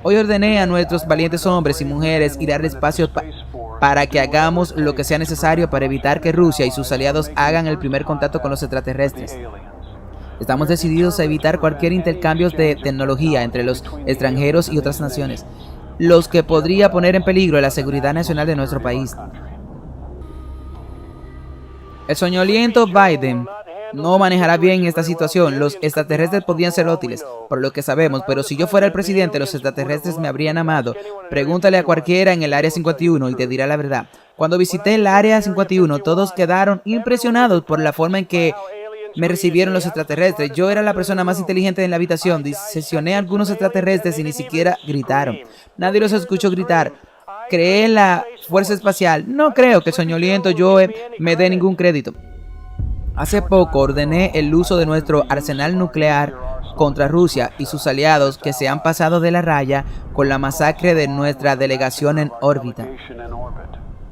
Hoy ordené a nuestros valientes hombres y mujeres ir al espacio para que hagamos lo que sea necesario para evitar que Rusia y sus aliados hagan el primer contacto con los extraterrestres. Estamos decididos a evitar cualquier intercambio de tecnología entre los extranjeros y otras naciones, los que podría poner en peligro la seguridad nacional de nuestro país. El soñoliento Biden no manejará bien esta situación. Los extraterrestres podrían ser útiles, por lo que sabemos, pero si yo fuera el presidente, los extraterrestres me habrían amado. Pregúntale a cualquiera en el Área 51 y te dirá la verdad. Cuando visité el Área 51, todos quedaron impresionados por la forma en que me recibieron los extraterrestres. Yo era la persona más inteligente en la habitación. Diseccioné a algunos extraterrestres y ni siquiera gritaron. Nadie los escuchó gritar. Creé en la fuerza espacial. No creo que el soñoliento Joe me dé ningún crédito. Hace poco ordené el uso de nuestro arsenal nuclear contra Rusia y sus aliados que se han pasado de la raya con la masacre de nuestra delegación en órbita.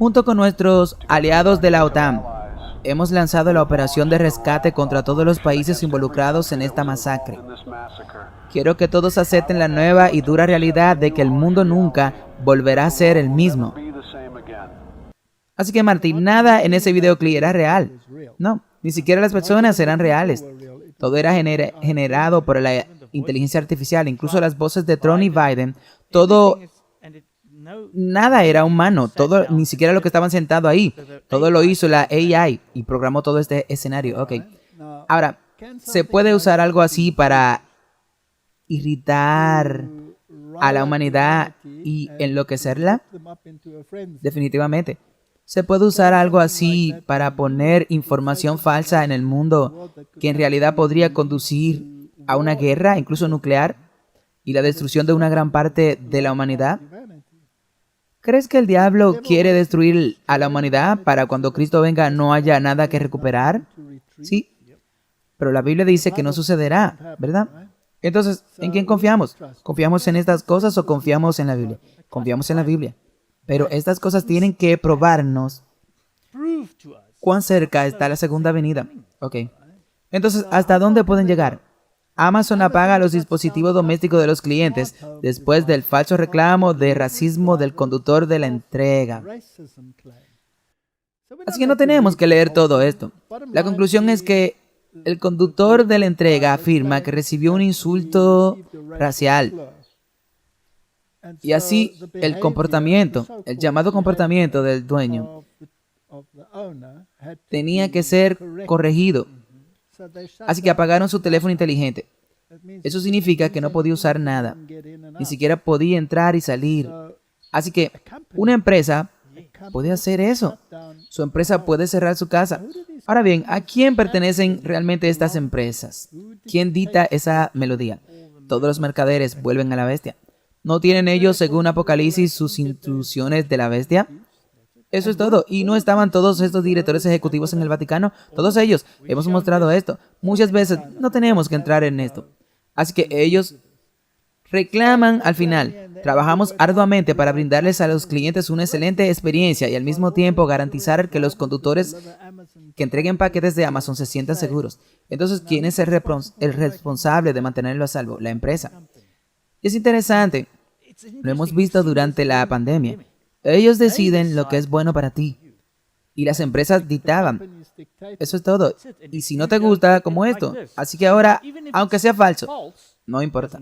Junto con nuestros aliados de la OTAN, hemos lanzado la operación de rescate contra todos los países involucrados en esta masacre. Quiero que todos acepten la nueva y dura realidad de que el mundo nunca volverá a ser el mismo. Así que Martín, nada en ese videoclip era real. No, ni siquiera las personas eran reales. Todo era generado por la inteligencia artificial, incluso las voces de Trump y Biden. Todo, nada era humano, todo, ni siquiera lo que estaban sentados ahí. Todo lo hizo la AI y programó todo este escenario. Ok. Ahora, ¿se puede usar algo así para irritar a la humanidad y enloquecerla? Definitivamente. ¿Se puede usar algo así para poner información falsa en el mundo que en realidad podría conducir a una guerra, incluso nuclear, y la destrucción de una gran parte de la humanidad? ¿Crees que el diablo quiere destruir a la humanidad para cuando Cristo venga no haya nada que recuperar? Sí, pero la Biblia dice que no sucederá, ¿verdad? Entonces, ¿en quién confiamos? ¿Confiamos en estas cosas o confiamos en la Biblia? Confiamos en la Biblia. Pero estas cosas tienen que probarnos cuán cerca está la segunda venida. Ok. Entonces, ¿hasta dónde pueden llegar? Amazon apaga los dispositivos domésticos de los clientes después del falso reclamo de racismo del conductor de la entrega. Así que no tenemos que leer todo esto. La conclusión es que el conductor de la entrega afirma que recibió un insulto racial. Y así el comportamiento, el llamado comportamiento del dueño, tenía que ser corregido. Así que apagaron su teléfono inteligente. Eso significa que no podía usar nada. Ni siquiera podía entrar y salir. Así que una empresa puede hacer eso. Su empresa puede cerrar su casa. Ahora bien, ¿a quién pertenecen realmente estas empresas? ¿Quién dicta esa melodía? Todos los mercaderes vuelven a la bestia. ¿No tienen ellos, según Apocalipsis, sus instrucciones de la bestia? Eso es todo. ¿Y no estaban todos estos directores ejecutivos en el Vaticano? Todos ellos. Hemos mostrado esto. Muchas veces no tenemos que entrar en esto. Así que ellos reclaman al final. Trabajamos arduamente para brindarles a los clientes una excelente experiencia y al mismo tiempo garantizar que los conductores que entreguen paquetes de Amazon se sientan seguros. Entonces, ¿quién es el responsable de mantenerlo a salvo? La empresa. Es interesante. Lo hemos visto durante la pandemia. Ellos deciden lo que es bueno para ti. Y las empresas dictaban. Eso es todo. Y si no te gusta, como esto. Así que ahora, aunque sea falso, no importa.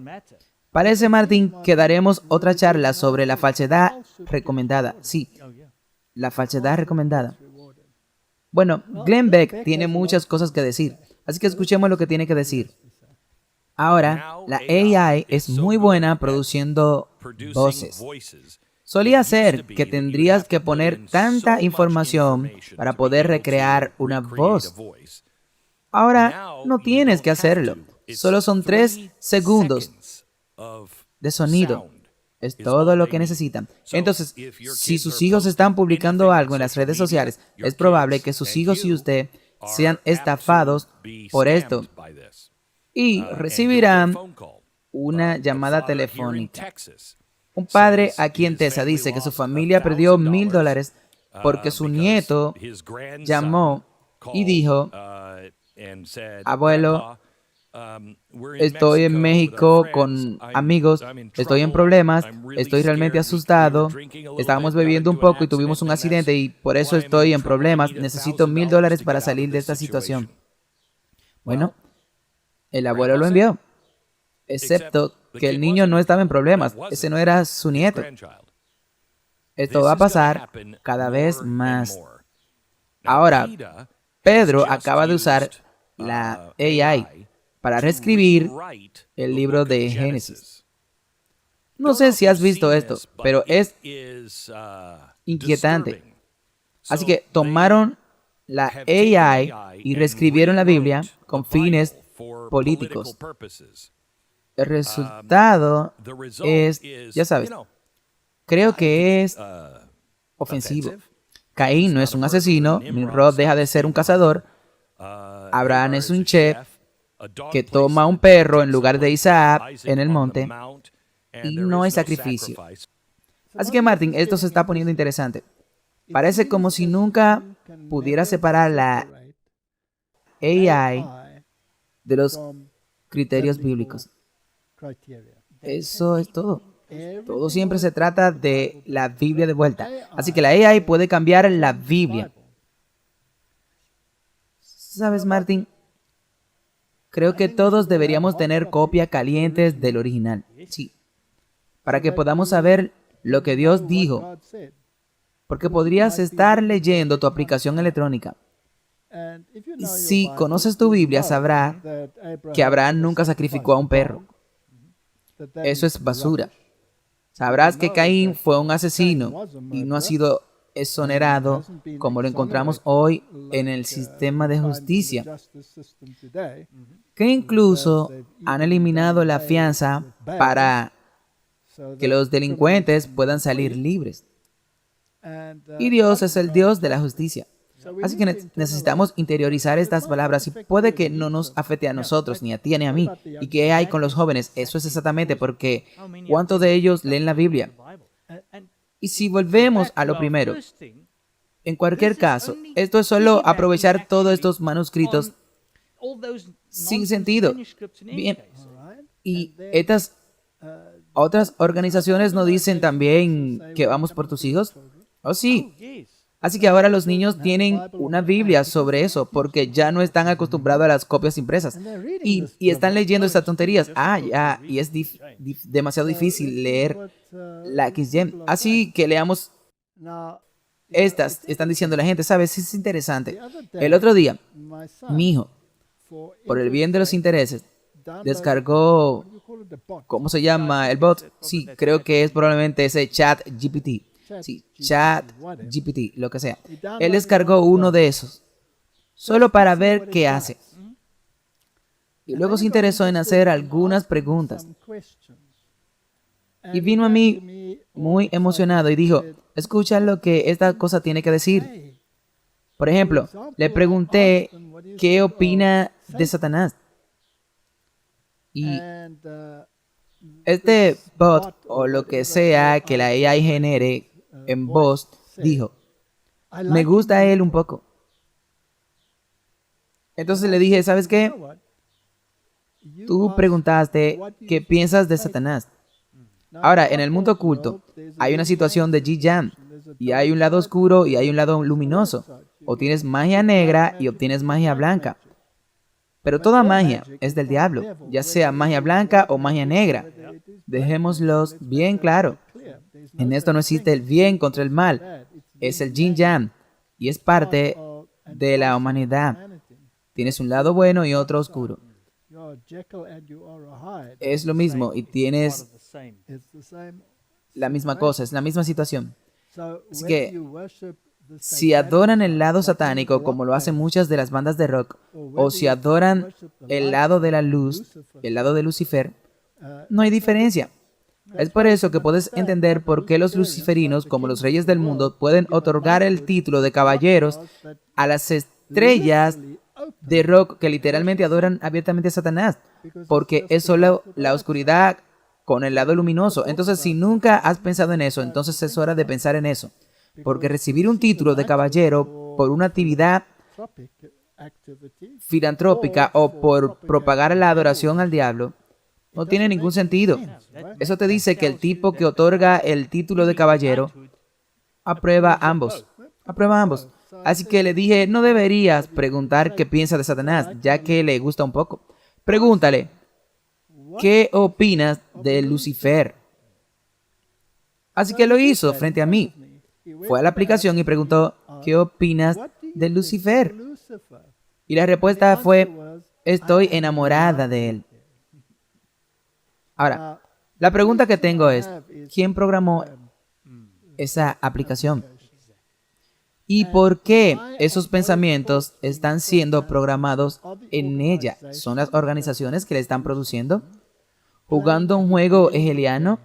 Parece, Martín, que daremos otra charla sobre la falsedad recomendada. Sí, la falsedad recomendada. Bueno, Glenn Beck tiene muchas cosas que decir. Así que escuchemos lo que tiene que decir. Ahora, la AI es muy buena produciendo voces. Solía ser que tendrías que poner tanta información para poder recrear una voz. Ahora no tienes que hacerlo. Solo son 3 segundos de sonido. Es todo lo que necesitan. Entonces, si sus hijos están publicando algo en las redes sociales, es probable que sus hijos y usted sean estafados por esto. Y recibirán una llamada telefónica. Un padre aquí en Texas dice que su familia perdió $1,000 porque su nieto llamó y dijo: abuelo, estoy en México con amigos, estoy en problemas, estoy realmente asustado, estábamos bebiendo un poco y tuvimos un accidente y por eso estoy en problemas, necesito $1,000 para salir de esta situación. Bueno, el abuelo lo envió, excepto que el niño no estaba en problemas, ese no era su nieto. Esto va a pasar cada vez más. Ahora, Pedro acaba de usar la AI para reescribir el libro de Génesis. No sé si has visto esto, pero es inquietante. Así que tomaron la AI y reescribieron la Biblia con fines políticos. El resultado es, ya sabes, creo que es ofensivo. Caín no es un asesino, Nimrod deja de ser un cazador, Abraham es un chef que toma un perro en lugar de Isaac en el monte y no hay sacrificio. Así que Martin, esto se está poniendo interesante. Parece como si nunca pudiera separar la AI de los criterios bíblicos. Eso es todo. Todo siempre se trata de la Biblia de vuelta. Así que la AI puede cambiar la Biblia. ¿Sabes, Martin? Creo que todos deberíamos tener copias calientes del original. Sí. Para que podamos saber lo que Dios dijo. Porque podrías estar leyendo tu aplicación electrónica. Y si conoces tu Biblia, sabrás que Abraham nunca sacrificó a un perro. Eso es basura. Sabrás que Caín fue un asesino y no ha sido exonerado como lo encontramos hoy en el sistema de justicia, que incluso han eliminado la fianza para que los delincuentes puedan salir libres. Y Dios es el Dios de la justicia. Así que necesitamos interiorizar estas palabras y puede que no nos afecte a nosotros, ni a ti, ni a mí. ¿Y qué hay con los jóvenes? Eso es exactamente porque ¿cuántos de ellos leen la Biblia? Y si volvemos a lo primero, en cualquier caso, esto es solo aprovechar todos estos manuscritos sin sentido. Bien. Y estas otras organizaciones nos dicen también que vamos por tus hijos. Oh, sí. Así que ahora los niños tienen una Biblia sobre eso, porque ya no están acostumbrados a las copias impresas. Y están leyendo estas tonterías. Ya, y es demasiado difícil leer la XGen. Así que leamos estas. Están diciendo la gente, ¿sabes? Es interesante. El otro día, mi hijo, por el bien de los intereses, descargó, ¿cómo se llama? El bot. Sí, creo que es probablemente ese ChatGPT. Sí, ChatGPT, lo que sea. Él descargó uno de esos, solo para ver qué hace. Y luego se interesó en hacer algunas preguntas. Y vino a mí muy emocionado y dijo, escucha lo que esta cosa tiene que decir. Por ejemplo, le pregunté qué opina de Satanás. Y este bot, o lo que sea que la AI genere en voz, dijo, me gusta él un poco. Entonces le dije, ¿sabes qué? Tú preguntaste qué piensas de Satanás. Ahora, en el mundo oculto hay una situación de Yin-Yang, y hay un lado oscuro y hay un lado luminoso. O tienes magia negra y obtienes magia blanca. Pero toda magia es del diablo, ya sea magia blanca o magia negra. Dejémoslos bien claro. En esto no existe el bien contra el mal. Es el Yin-Yang y es parte de la humanidad. Tienes un lado bueno y otro oscuro. Es lo mismo y tienes la misma cosa, es la misma situación. Así que si adoran el lado satánico como lo hacen muchas de las bandas de rock, o si adoran el lado de la luz, el lado de Lucifer, no hay diferencia. Es por eso que puedes entender por qué los luciferinos, como los reyes del mundo, pueden otorgar el título de caballeros a las estrellas de rock que literalmente adoran abiertamente a Satanás, porque es solo la oscuridad con el lado luminoso. Entonces, si nunca has pensado en eso, entonces es hora de pensar en eso. Porque recibir un título de caballero por una actividad filantrópica o por propagar la adoración al diablo no tiene ningún sentido. Eso te dice que el tipo que otorga el título de caballero aprueba ambos. Aprueba ambos. Así que le dije, no deberías preguntar qué piensa de Satanás, ya que le gusta un poco. Pregúntale, ¿qué opinas de Lucifer? Así que lo hizo frente a mí. Fue a la aplicación y preguntó, ¿qué opinas de Lucifer? Y la respuesta fue, Estoy enamorada de él. Ahora, la pregunta que tengo es, ¿quién programó esa aplicación? ¿Y por qué esos pensamientos están siendo programados en ella? ¿Son las organizaciones que le están produciendo? ¿Jugando un juego hegeliano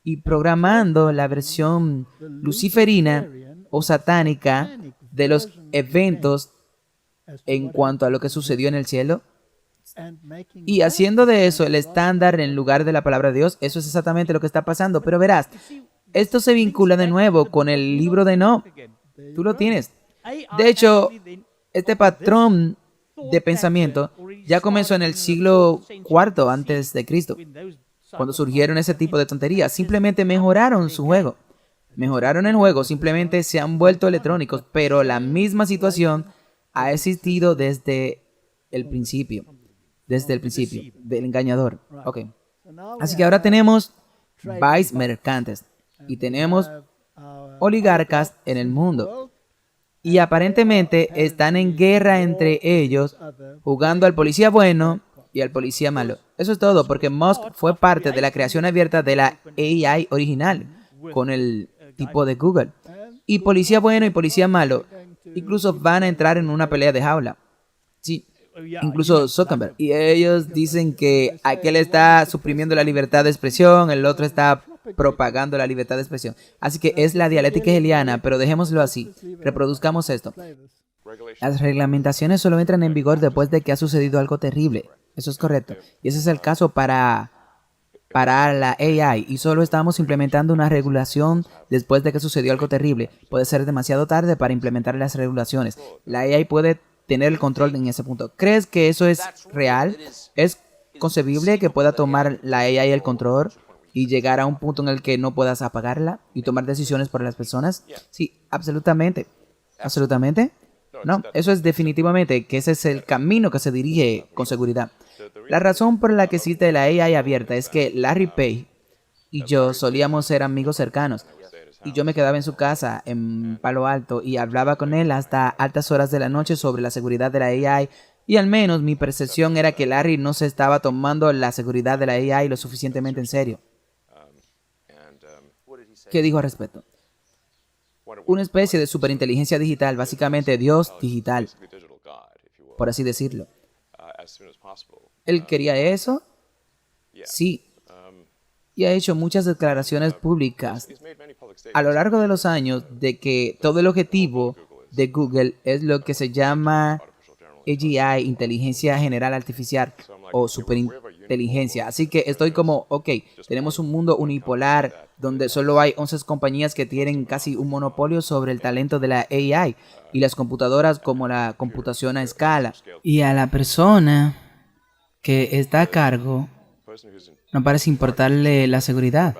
y programando la versión luciferina o satánica de los eventos en cuanto a lo que sucedió en el cielo? Y haciendo de eso el estándar en lugar de la palabra de Dios, eso es exactamente lo que está pasando. Pero verás, esto se vincula de nuevo con el libro de Enoch. Tú lo tienes. De hecho, este patrón de pensamiento ya comenzó en el siglo IV antes de Cristo, cuando surgieron ese tipo de tonterías. Simplemente mejoraron su juego. Mejoraron el juego, simplemente se han vuelto electrónicos, pero la misma situación ha existido desde el principio. Desde el principio, del engañador. Ok. Así que ahora tenemos vice mercantes y tenemos oligarcas en el mundo. Y aparentemente están en guerra entre ellos, jugando al policía bueno y al policía malo. Eso es todo, porque Musk fue parte de la creación abierta de la AI original, con el tipo de Google. Y policía bueno y policía malo incluso van a entrar en una pelea de jaula. Sí, incluso Zuckerberg. Y ellos dicen que aquel está suprimiendo la libertad de expresión, el otro está propagando la libertad de expresión. Así que es la dialéctica hegeliana, pero dejémoslo así. Reproduzcamos esto. Las reglamentaciones solo entran en vigor después de que ha sucedido algo terrible. Eso es correcto. Y ese es el caso para la AI. Y solo estamos implementando una regulación después de que sucedió algo terrible. Puede ser demasiado tarde para implementar las regulaciones. La AI puede tener el control en ese punto. ¿Crees que eso es real? ¿Es concebible que pueda tomar la AI el control y llegar a un punto en el que no puedas apagarla y tomar decisiones por las personas? Sí, absolutamente. ¿Absolutamente? No, eso es definitivamente que ese es el camino que se dirige con seguridad. La razón por la que existe la AI abierta es que Larry Page y yo solíamos ser amigos cercanos. Y yo me quedaba en su casa en Palo Alto y hablaba con él hasta altas horas de la noche sobre la seguridad de la AI. Y al menos mi percepción era que Larry no se estaba tomando la seguridad de la AI lo suficientemente en serio. ¿Qué dijo al respecto? Una especie de superinteligencia digital, básicamente Dios digital, por así decirlo. ¿Él quería eso? Sí. Y ha hecho muchas declaraciones públicas a lo largo de los años de que todo el objetivo de Google es lo que se llama AGI, inteligencia general artificial o superinteligencia. Así que estoy como, ok, tenemos un mundo unipolar donde solo hay 11 compañías que tienen casi un monopolio sobre el talento de la AI y las computadoras como la computación a escala. Y a la persona que está a cargo no parece importarle la seguridad.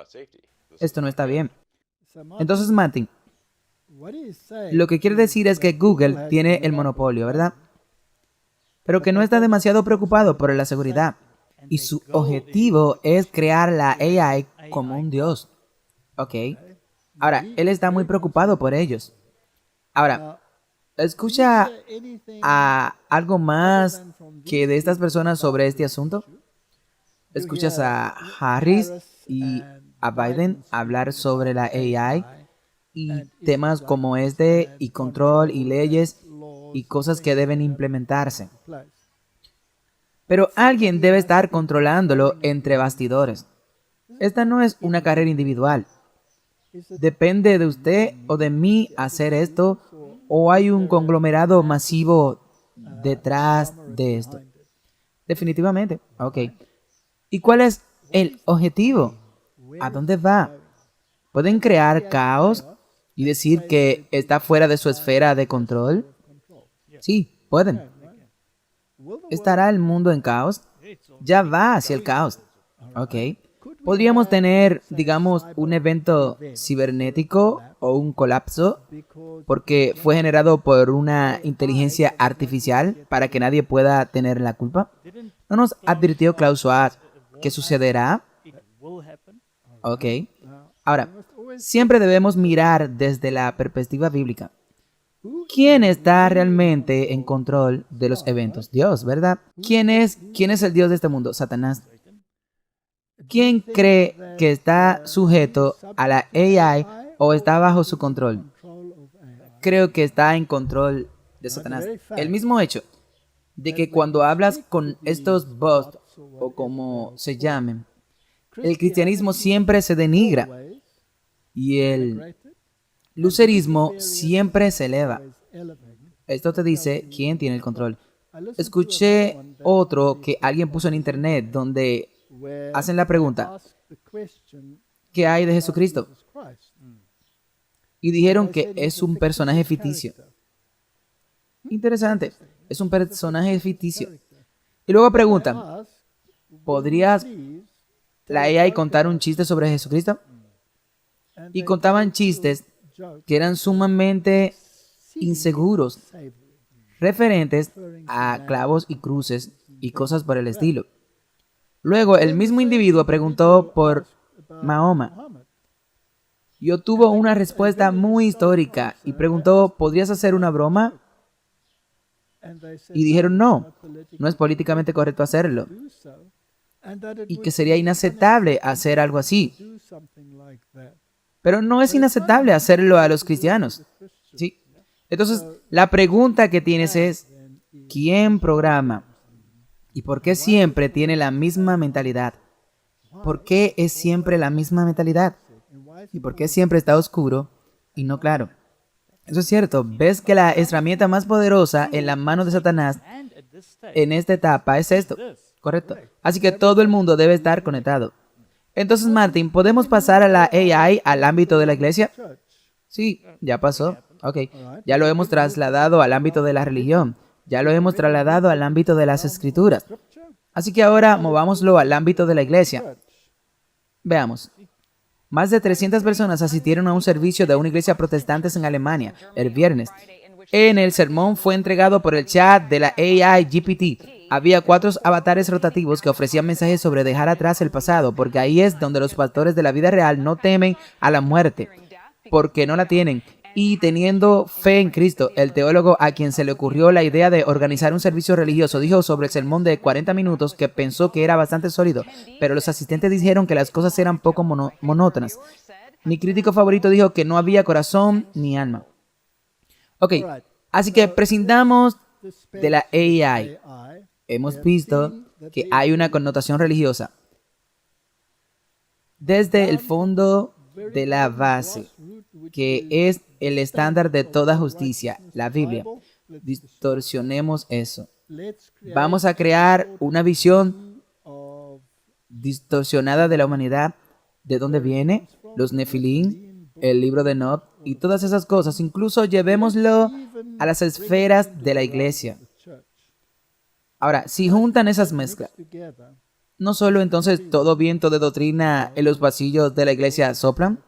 Esto no está bien. Entonces, Martin, lo que quiere decir es que Google tiene el monopolio, ¿verdad? Pero que no está demasiado preocupado por la seguridad. Y su objetivo es crear la AI como un dios. Ok. Ahora, él está muy preocupado por ellos. Ahora, ¿escucha a algo más que de estas personas sobre este asunto? ¿Escuchas a Harris y a Biden hablar sobre la AI y temas como este y control y leyes y cosas que deben implementarse? Pero alguien debe estar controlándolo entre bastidores. Esta no es una carrera individual. Depende de usted o de mí hacer esto, o hay un conglomerado masivo detrás de esto. Definitivamente. Ok. ¿Y cuál es el objetivo? ¿A dónde va? ¿Pueden crear caos y decir que está fuera de su esfera de control? Sí, pueden. ¿Estará el mundo en caos? Ya va hacia el caos. Ok. Podríamos tener, digamos, un evento cibernético o un colapso porque fue generado por una inteligencia artificial para que nadie pueda tener la culpa. ¿No nos advirtió Klaus Schwab qué sucederá? Ok. Ahora, siempre debemos mirar desde la perspectiva bíblica. ¿Quién está realmente en control de los eventos? Dios, ¿verdad? ¿Quién es el Dios de este mundo? Satanás. ¿Quién cree que está sujeto a la AI o está bajo su control? Creo que está en control de Satanás. El mismo hecho de que cuando hablas con estos bots o como se llamen, el cristianismo siempre se denigra y el lucerismo siempre se eleva. Esto te dice quién tiene el control. Escuché otro que alguien puso en internet donde hacen la pregunta, ¿qué hay de Jesucristo? Y dijeron que es un personaje ficticio. Interesante, es un personaje ficticio. Y luego preguntan, ¿podrías la AI contar un chiste sobre Jesucristo? Y contaban chistes que eran sumamente inseguros, referentes a clavos y cruces y cosas por el estilo. Luego, el mismo individuo preguntó por Mahoma y obtuvo una respuesta muy histórica y preguntó, ¿podrías hacer una broma? Y dijeron, no es políticamente correcto hacerlo y que sería inaceptable hacer algo así. Pero no es inaceptable hacerlo a los cristianos. ¿Sí? Entonces, la pregunta que tienes es, ¿quién programa? ¿Y por qué siempre tiene la misma mentalidad? ¿Por qué es siempre la misma mentalidad? ¿Y por qué siempre está oscuro y no claro? Eso es cierto. ¿Ves que la herramienta más poderosa en la mano de Satanás en esta etapa es esto? Correcto. Así que todo el mundo debe estar conectado. Entonces, Martín, ¿podemos pasar a la AI al ámbito de la iglesia? Sí, ya pasó. Ok. Ya lo hemos trasladado al ámbito de la religión. Ya lo hemos trasladado al ámbito de las escrituras. Así que ahora movámoslo al ámbito de la iglesia. Veamos. Más de 300 personas asistieron a un servicio de una iglesia protestante en Alemania el viernes. En el sermón fue entregado por el chat de la AI GPT. Había 4 avatares rotativos que ofrecían mensajes sobre dejar atrás el pasado, porque ahí es donde los pastores de la vida real no temen a la muerte, porque no la tienen. Y teniendo fe en Cristo, el teólogo a quien se le ocurrió la idea de organizar un servicio religioso dijo sobre el sermón de 40 minutos que pensó que era bastante sólido, pero los asistentes dijeron que las cosas eran poco monótonas. Mi crítico favorito dijo que no había corazón ni alma. Ok, así que prescindamos de la AI. Hemos visto que hay una connotación religiosa. Desde el fondo de la base, que es el estándar de toda justicia, la Biblia, distorsionemos eso. Vamos a crear una visión distorsionada de la humanidad, de dónde viene, los Nefilim, el libro de Enoch y todas esas cosas. Incluso llevémoslo a las esferas de la iglesia. Ahora, si juntan esas mezclas, no solo entonces todo viento de doctrina en los pasillos de la iglesia soplan.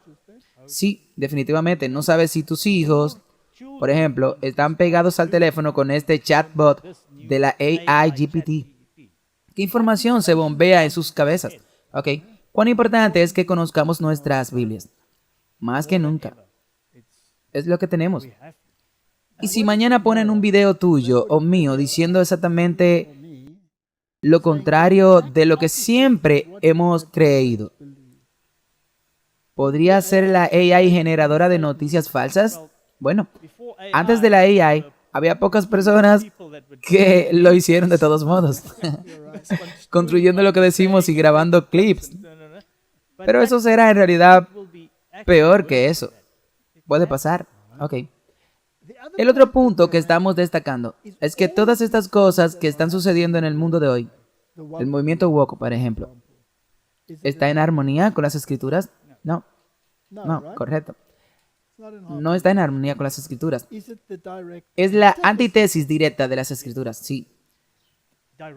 Sí, definitivamente. No sabes si tus hijos, por ejemplo, están pegados al teléfono con este chatbot de la AI GPT. ¿Qué información se bombea en sus cabezas? Ok. ¿Cuán importante es que conozcamos nuestras Biblias? Más que nunca. Es lo que tenemos. Y si mañana ponen un video tuyo o mío diciendo exactamente lo contrario de lo que siempre hemos creído, ¿podría ser la AI generadora de noticias falsas? Bueno, antes de la AI había pocas personas que lo hicieron de todos modos, construyendo lo que decimos y grabando clips. Pero eso será en realidad peor que eso. Puede pasar. Ok. El otro punto que estamos destacando es que todas estas cosas que están sucediendo en el mundo de hoy, el movimiento woke, por ejemplo, ¿está en armonía con las escrituras? No, correcto. No está en armonía con las escrituras. Es la antítesis directa de las escrituras, sí.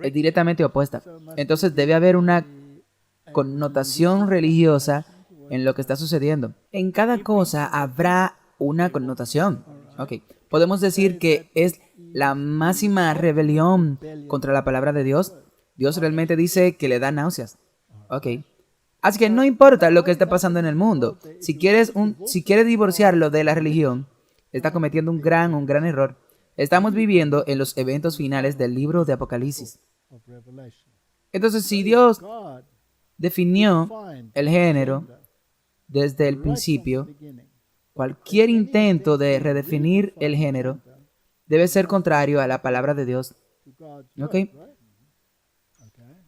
Es directamente opuesta. Entonces debe haber una connotación religiosa en lo que está sucediendo. En cada cosa habrá una connotación. Ok. Podemos decir que es la máxima rebelión contra la palabra de Dios. Dios realmente dice que le da náuseas. Ok. Así que no importa lo que esté pasando en el mundo. Si quieres divorciarlo de la religión, está cometiendo un gran error. Estamos viviendo en los eventos finales del libro de Apocalipsis. Entonces, si Dios definió el género desde el principio, cualquier intento de redefinir el género debe ser contrario a la palabra de Dios. ¿Ok?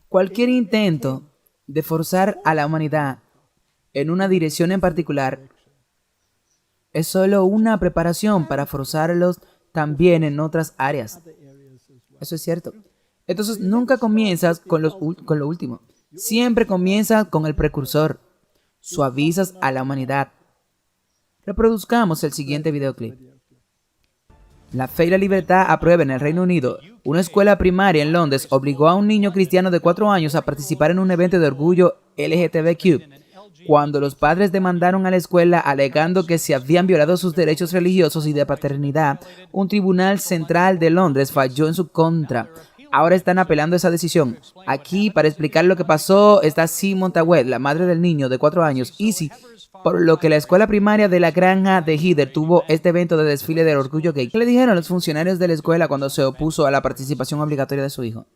Cualquier intento de forzar a la humanidad en una dirección en particular es solo una preparación para forzarlos también en otras áreas. Eso es cierto. Entonces nunca comienzas con lo último. Siempre comienzas con el precursor. Suavizas a la humanidad. Reproduzcamos el siguiente videoclip. La Fe y la Libertad aprueba en el Reino Unido. Una escuela primaria en Londres obligó a un niño cristiano de 4 años a participar en un evento de orgullo LGTBQ. Cuando los padres demandaron a la escuela alegando que se habían violado sus derechos religiosos y de paternidad, un tribunal central de Londres falló en su contra. Ahora están apelando esa decisión. Aquí, para explicar lo que pasó, está Simone Tawet, la madre del niño de 4 años, Izzy, por lo que la escuela primaria de la granja de Heather tuvo este evento de desfile del orgullo gay. ¿Qué le dijeron a los funcionarios de la escuela cuando se opuso a la participación obligatoria de su hijo?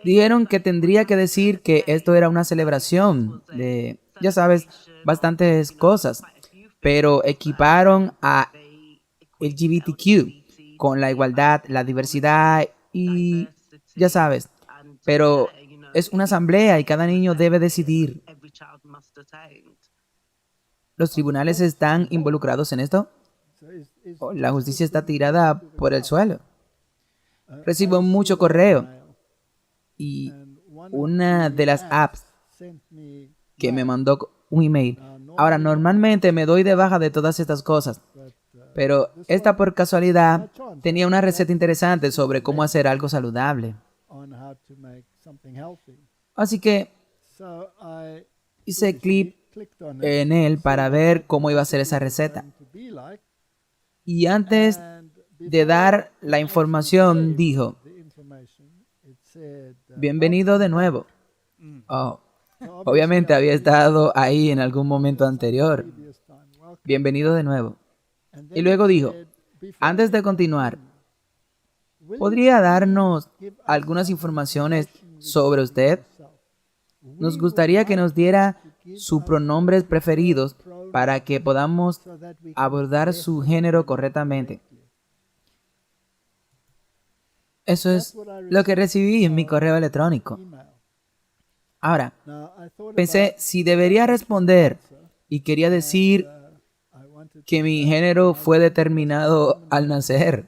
Dijeron que tendría que decir que esto era una celebración de, ya sabes, bastantes cosas, pero equiparon a LGBTQ con la igualdad, la diversidad y, ya sabes, pero es una asamblea y cada niño debe decidir. ¿Los tribunales están involucrados en esto? ¿O la justicia está tirada por el suelo? Recibo mucho correo y una de las apps que me mandó un email. Ahora, normalmente me doy de baja de todas estas cosas, pero esta por casualidad tenía una receta interesante sobre cómo hacer algo saludable. Así que hice clic en él para ver cómo iba a ser esa receta. Y antes de dar la información, dijo: bienvenido de nuevo. Oh, obviamente había estado ahí en algún momento anterior. Bienvenido de nuevo. Y luego dijo: antes de continuar, ¿podría darnos algunas informaciones sobre usted? Nos gustaría que nos diera sus pronombres preferidos para que podamos abordar su género correctamente. Eso es lo que recibí en mi correo electrónico. Ahora, pensé si debería responder y quería decir que mi género fue determinado al nacer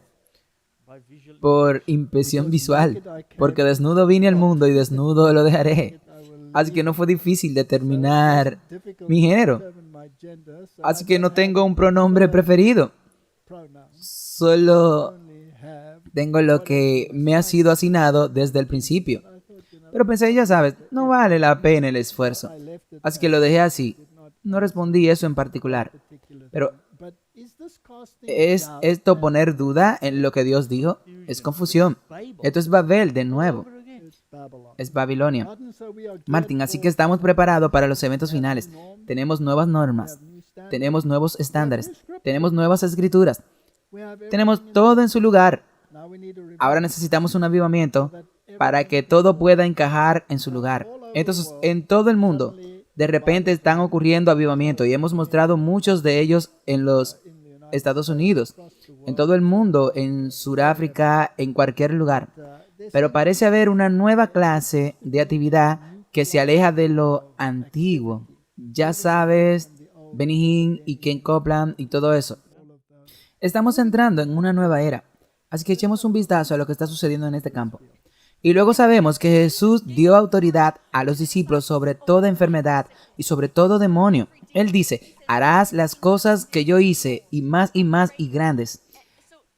por impresión visual, porque desnudo vine al mundo y desnudo lo dejaré. Así que no fue difícil determinar mi género. Así que no tengo un pronombre preferido. Solo tengo lo que me ha sido asignado desde el principio. Pero pensé, ya sabes, no vale la pena el esfuerzo. Así que lo dejé así. No respondí eso en particular. Pero, ¿es esto poner duda en lo que Dios dijo? Es confusión. Esto es Babel de nuevo. Es Babilonia. Martín, así que estamos preparados para los eventos finales. Tenemos nuevas normas. Tenemos nuevos estándares. Tenemos nuevas escrituras. Tenemos todo en su lugar. Ahora necesitamos un avivamiento para que todo pueda encajar en su lugar. Entonces, en todo el mundo, de repente están ocurriendo avivamientos y hemos mostrado muchos de ellos en los Estados Unidos, en todo el mundo, en Sudáfrica, en cualquier lugar. Pero parece haber una nueva clase de actividad que se aleja de lo antiguo. Ya sabes, Benny Hinn y Ken Copeland y todo eso. Estamos entrando en una nueva era. Así que echemos un vistazo a lo que está sucediendo en este campo. Y luego sabemos que Jesús dio autoridad a los discípulos sobre toda enfermedad y sobre todo demonio. Él dice: harás las cosas que yo hice y más y grandes.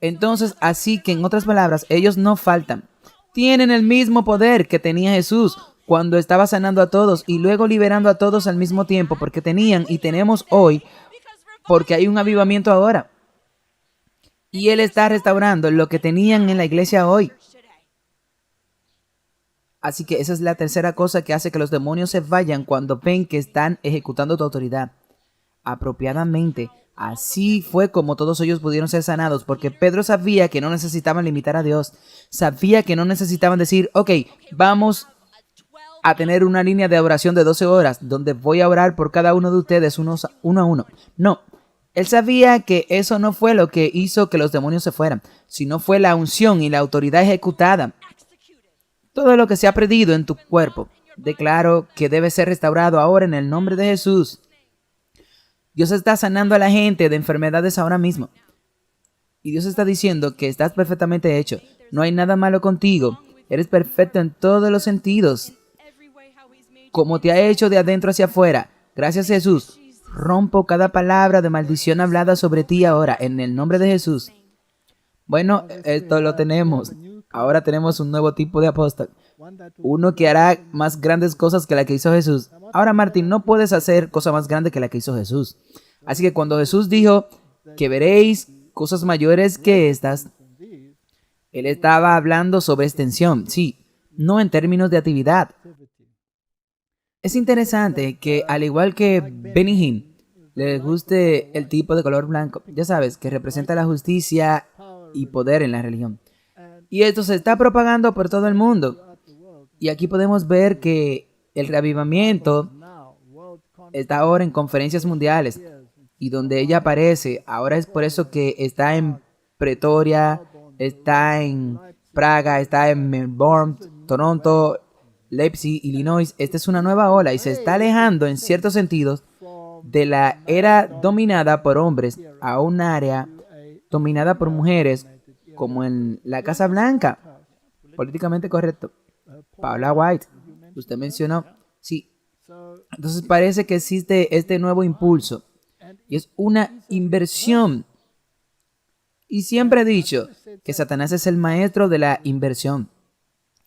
Entonces, así que en otras palabras, ellos no faltan. Tienen el mismo poder que tenía Jesús cuando estaba sanando a todos y luego liberando a todos al mismo tiempo, porque tenían y tenemos hoy, porque hay un avivamiento ahora. Y Él está restaurando lo que tenían en la iglesia hoy. Así que esa es la tercera cosa que hace que los demonios se vayan cuando ven que están ejecutando tu autoridad apropiadamente Así fue como todos ellos pudieron ser sanados, porque Pedro sabía que no necesitaban limitar a Dios. Sabía que no necesitaban decir, ok, vamos a tener una línea de oración de 12 horas, donde voy a orar por cada uno de ustedes uno a uno. No, él sabía que eso no fue lo que hizo que los demonios se fueran, sino fue la unción y la autoridad ejecutada. Todo lo que se ha perdido en tu cuerpo, declaro que debe ser restaurado ahora en el nombre de Jesús. Dios está sanando a la gente de enfermedades ahora mismo. Y Dios está diciendo que estás perfectamente hecho. No hay nada malo contigo. Eres perfecto en todos los sentidos. Como te ha hecho de adentro hacia afuera. Gracias, Jesús. Rompo cada palabra de maldición hablada sobre ti ahora, en el nombre de Jesús. Bueno, esto lo tenemos. Ahora tenemos un nuevo tipo de apóstol. Uno que hará más grandes cosas que la que hizo Jesús. Ahora, Martín, no puedes hacer cosa más grande que la que hizo Jesús. Así que cuando Jesús dijo que veréis cosas mayores que estas, Él estaba hablando sobre extensión, sí, no en términos de actividad. Es interesante que, al igual que Benny Hinn, le guste el tipo de color blanco, ya sabes, que representa la justicia y poder en la religión. Y esto se está propagando por todo el mundo. Y aquí podemos ver que el reavivamiento está ahora en conferencias mundiales. Y donde ella aparece, ahora es por eso que está en Pretoria, está en Praga, está en Melbourne, Toronto, Leipzig, Illinois. Esta es una nueva ola y se está alejando en ciertos sentidos de la era dominada por hombres a un área dominada por mujeres, como en la Casa Blanca. Políticamente correcto. Paula White, usted mencionó. Sí. Entonces parece que existe este nuevo impulso. Y es una inversión. Y siempre he dicho que Satanás es el maestro de la inversión.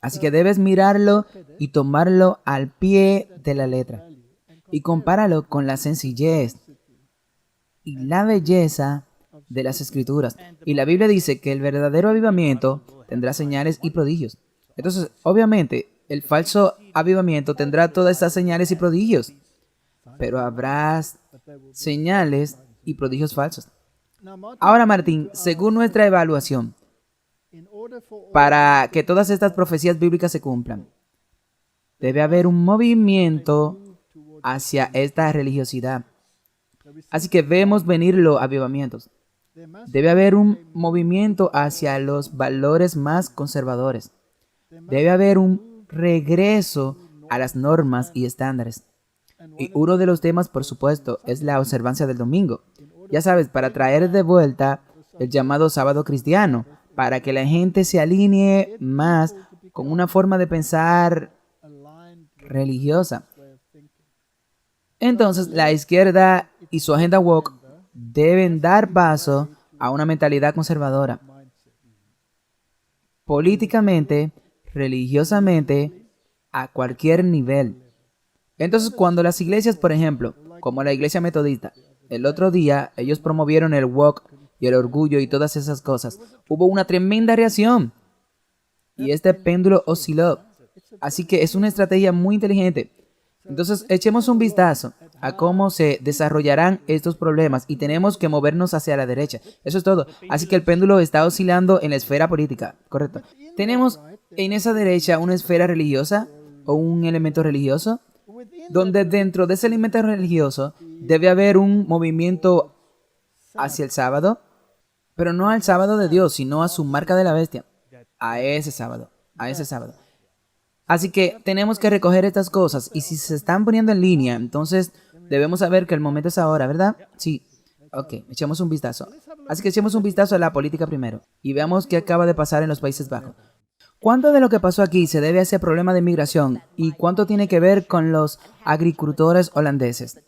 Así que debes mirarlo y tomarlo al pie de la letra. Y compáralo con la sencillez y la belleza de las Escrituras. Y la Biblia dice que el verdadero avivamiento tendrá señales y prodigios. Entonces, obviamente, el falso avivamiento tendrá todas estas señales y prodigios. Pero habrá señales y prodigios falsos. Ahora, Martín, según nuestra evaluación, para que todas estas profecías bíblicas se cumplan, debe haber un movimiento hacia esta religiosidad. Así que vemos venir los avivamientos. Debe haber un movimiento hacia los valores más conservadores. Debe haber un regreso a las normas y estándares. Y uno de los temas, por supuesto, es la observancia del domingo. Ya sabes, para traer de vuelta el llamado sábado cristiano, para que la gente se alinee más con una forma de pensar religiosa. Entonces, la izquierda y su agenda woke deben dar paso a una mentalidad conservadora. Políticamente, religiosamente, a cualquier nivel. Entonces, cuando las iglesias, por ejemplo, como la iglesia metodista, el otro día ellos promovieron el woke y el orgullo y todas esas cosas, hubo una tremenda reacción. Y este péndulo osciló. Así que es una estrategia muy inteligente. Entonces, echemos un vistazo a cómo se desarrollarán estos problemas y tenemos que movernos hacia la derecha. Eso es todo. Así que el péndulo está oscilando en la esfera política, ¿correcto? Tenemos en esa derecha una esfera religiosa o un elemento religioso, donde dentro de ese elemento religioso debe haber un movimiento hacia el sábado, pero no al sábado de Dios, sino a su marca de la bestia, a ese sábado, a ese sábado. Así que tenemos que recoger estas cosas y si se están poniendo en línea, entonces debemos saber que el momento es ahora, ¿verdad? Sí. Ok, echemos un vistazo. Así que echemos un vistazo a la política primero y veamos qué acaba de pasar en los Países Bajos. ¿Cuánto de lo que pasó aquí se debe a ese problema de inmigración y cuánto tiene que ver con los agricultores holandeses?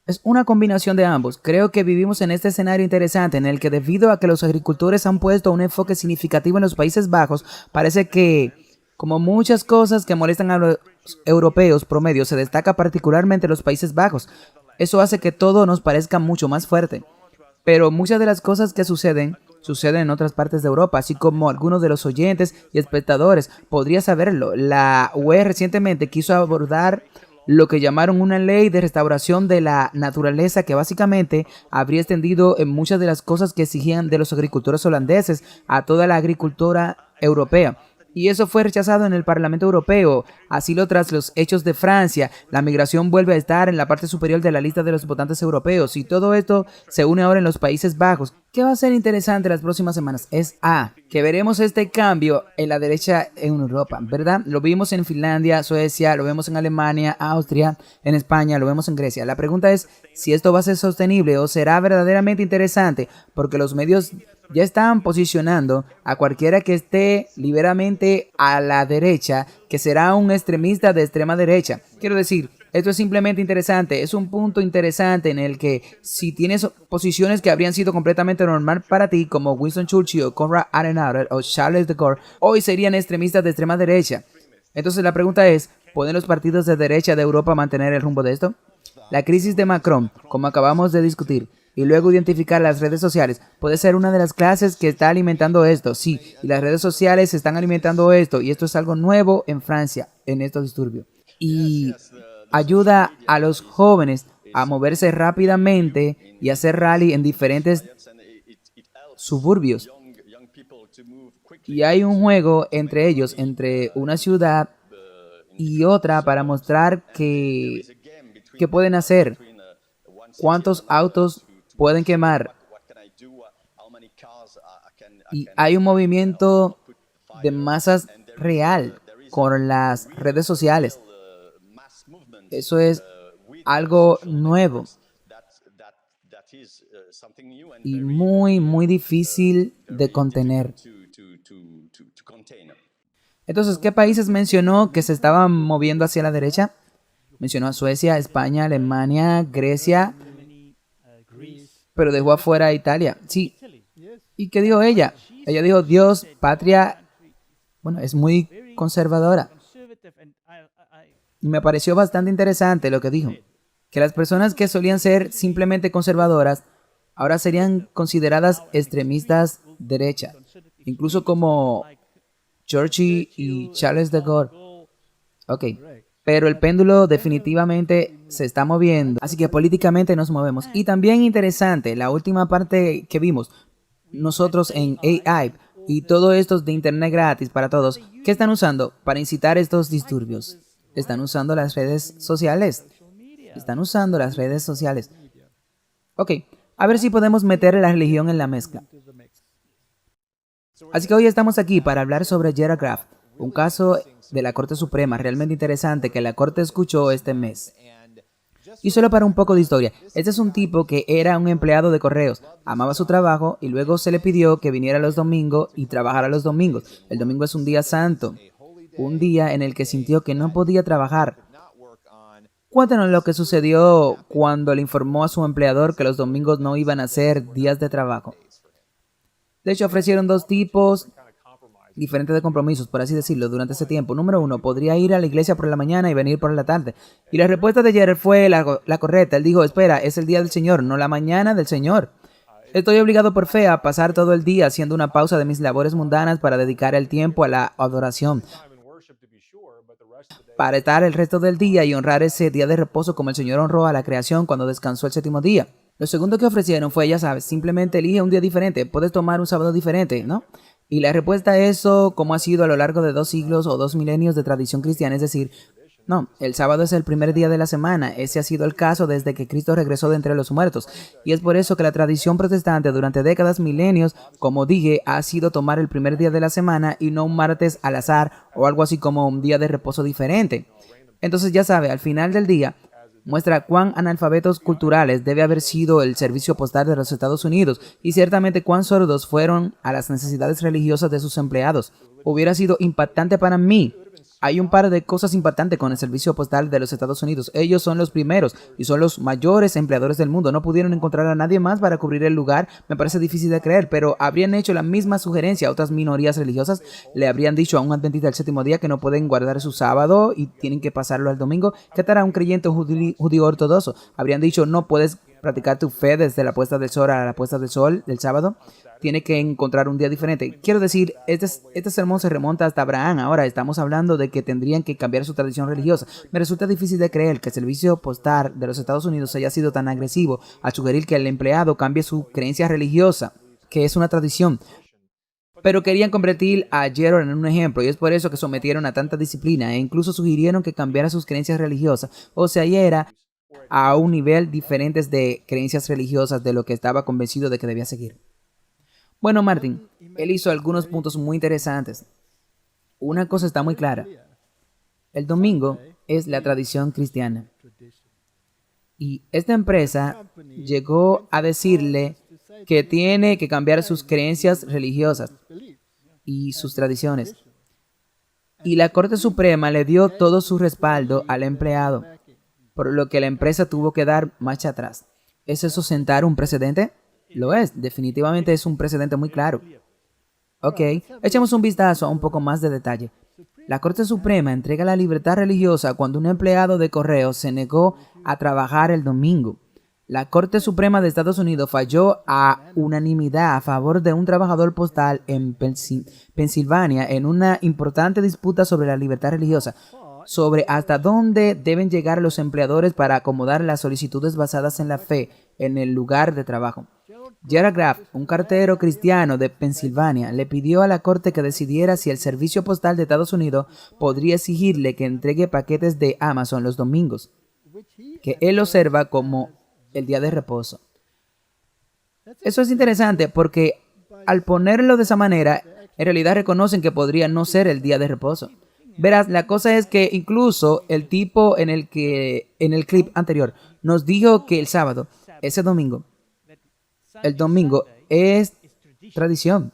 Es una combinación de ambos. Creo que vivimos en este escenario interesante en el que debido a que los agricultores han puesto un enfoque significativo en los Países Bajos, parece que, como muchas cosas que molestan a los europeos promedio, se destaca particularmente los Países Bajos. Eso hace que todo nos parezca mucho más fuerte. Pero muchas de las cosas que suceden en otras partes de Europa, así como algunos de los oyentes y espectadores podría saberlo. La UE recientemente quiso abordar lo que llamaron una ley de restauración de la naturaleza que básicamente habría extendido en muchas de las cosas que exigían de los agricultores holandeses a toda la agricultura europea. Y eso fue rechazado en el Parlamento Europeo. Así lo tras los hechos de Francia, la migración vuelve a estar en la parte superior de la lista de los votantes europeos y todo esto se une ahora en los Países Bajos. ¿Qué va a ser interesante las próximas semanas? Es que veremos este cambio en la derecha en Europa, ¿verdad? Lo vimos en Finlandia, Suecia, lo vemos en Alemania, Austria, en España, lo vemos en Grecia. La pregunta es si esto va a ser sostenible o será verdaderamente interesante, porque los medios ya están posicionando a cualquiera que esté liberamente a la derecha, que será un extremista de extrema derecha. Quiero decir, esto es simplemente interesante, es un punto interesante en el que si tienes posiciones que habrían sido completamente normal para ti, como Winston Churchill o Konrad Adenauer o Charles de Gaulle, hoy serían extremistas de extrema derecha. Entonces la pregunta es, ¿pueden los partidos de derecha de Europa mantener el rumbo de esto? La crisis de Macron, como acabamos de discutir, y luego identificar las redes sociales, puede ser una de las clases que está alimentando esto. Sí, y las redes sociales están alimentando esto, y esto es algo nuevo en Francia, en estos disturbios. Y ayuda a los jóvenes a moverse rápidamente y hacer rally en diferentes suburbios. Y hay un juego entre ellos, entre una ciudad y otra, para mostrar qué pueden hacer, cuántos autos pueden quemar. Y hay un movimiento de masas real con las redes sociales. Eso es algo nuevo y muy difícil de contener. Entonces, ¿qué países mencionó que se estaban moviendo hacia la derecha? Mencionó a Suecia, España, Alemania, Grecia, pero dejó afuera a Italia. Sí. ¿Y qué dijo ella? Ella dijo Dios, patria. Bueno, es muy conservadora. Y me pareció bastante interesante lo que dijo. Que las personas que solían ser simplemente conservadoras, ahora serían consideradas extremistas derecha. Incluso como Churchill y Charles de Gaulle. Ok. Pero el péndulo definitivamente se está moviendo, así que políticamente nos movemos. Y también interesante, la última parte que vimos, nosotros en AI y todo esto de internet gratis para todos, ¿qué están usando para incitar estos disturbios? Están usando las redes sociales. Están usando las redes sociales. Ok, a ver si podemos meter la religión en la mezcla. Así que hoy estamos aquí para hablar sobre Gerald Graff, un caso de la Corte Suprema realmente interesante que la Corte escuchó este mes. Y solo para un poco de historia, este es un tipo que era un empleado de correos, amaba su trabajo y luego se le pidió que viniera los domingos y trabajara los domingos. El domingo es un día santo, un día en el que sintió que no podía trabajar. Cuéntanos lo que sucedió cuando le informó a su empleador que los domingos no iban a ser días de trabajo. De hecho, ofrecieron dos tipos diferentes de compromisos, por así decirlo, durante ese tiempo. Número uno, podría ir a la iglesia por la mañana y venir por la tarde. Y la respuesta de Jared fue la correcta. Él dijo, espera, es el día del Señor, no la mañana del Señor. Estoy obligado por fe a pasar todo el día haciendo una pausa de mis labores mundanas para dedicar el tiempo a la adoración, para estar el resto del día y honrar ese día de reposo como el Señor honró a la creación cuando descansó el séptimo día. Lo segundo que ofrecieron fue, ya sabes, simplemente elige un día diferente, puedes tomar un sábado diferente, ¿no? Y la respuesta a eso, como ha sido a lo largo de 2 siglos o 2 milenios de tradición cristiana, es decir, no, el sábado es el primer día de la semana. Ese ha sido el caso desde que Cristo regresó de entre los muertos. Y es por eso que la tradición protestante durante décadas, milenios, como dije, ha sido tomar el primer día de la semana y no un martes al azar o algo así como un día de reposo diferente. Entonces ya sabe, al final del día, muestra cuán analfabetos culturales debe haber sido el servicio postal de los Estados Unidos y ciertamente cuán sordos fueron a las necesidades religiosas de sus empleados. Hubiera sido impactante para mí. Hay un par de cosas impactantes con el servicio postal de los Estados Unidos. Ellos son los primeros y son los mayores empleadores del mundo. No pudieron encontrar a nadie más para cubrir el lugar. Me parece difícil de creer, pero habrían hecho la misma sugerencia a otras minorías religiosas. Le habrían dicho a un adventista del séptimo día que no pueden guardar su sábado y tienen que pasarlo al domingo. ¿Qué tal a un creyente judío ortodoxo? Habrían dicho no puedes practicar tu fe desde la puesta del sol a la puesta del sol del sábado. tiene que encontrar un día diferente. Quiero decir, este sermón se remonta hasta Abraham. Ahora estamos hablando de que tendrían que cambiar su tradición religiosa. Me resulta difícil de creer que el servicio postal de los Estados Unidos haya sido tan agresivo al sugerir que el empleado cambie su creencia religiosa, que es una tradición. Pero querían convertir a Gerald en un ejemplo, y es por eso que sometieron a tanta disciplina e incluso sugirieron que cambiara sus creencias religiosas. O sea, y era a un nivel diferente de creencias religiosas de lo que estaba convencido de que debía seguir. Bueno, Martin, él hizo algunos puntos muy interesantes. Una cosa está muy clara. El domingo es la tradición cristiana. Y esta empresa llegó a decirle que tiene que cambiar sus creencias religiosas y sus tradiciones. Y la Corte Suprema le dio todo su respaldo al empleado, por lo que la empresa tuvo que dar marcha atrás. ¿Es eso sentar un precedente? Lo es, definitivamente es un precedente muy claro. Ok, echemos un vistazo a un poco más de detalle. La Corte Suprema entrega la libertad religiosa cuando un empleado de correo se negó a trabajar el domingo. La Corte Suprema de Estados Unidos falló a unanimidad a favor de un trabajador postal en Pensilvania en una importante disputa sobre la libertad religiosa, sobre hasta dónde deben llegar los empleadores para acomodar las solicitudes basadas en la fe en el lugar de trabajo. Gerald Graff, un cartero cristiano de Pensilvania, le pidió a la corte que decidiera si el servicio postal de Estados Unidos podría exigirle que entregue paquetes de Amazon los domingos, que él observa como el día de reposo. Eso es interesante porque al ponerlo de esa manera, en realidad reconocen que podría no ser el día de reposo. Verás, la cosa es que incluso el tipo en el clip anterior nos dijo que el sábado, ese domingo, el domingo es tradición.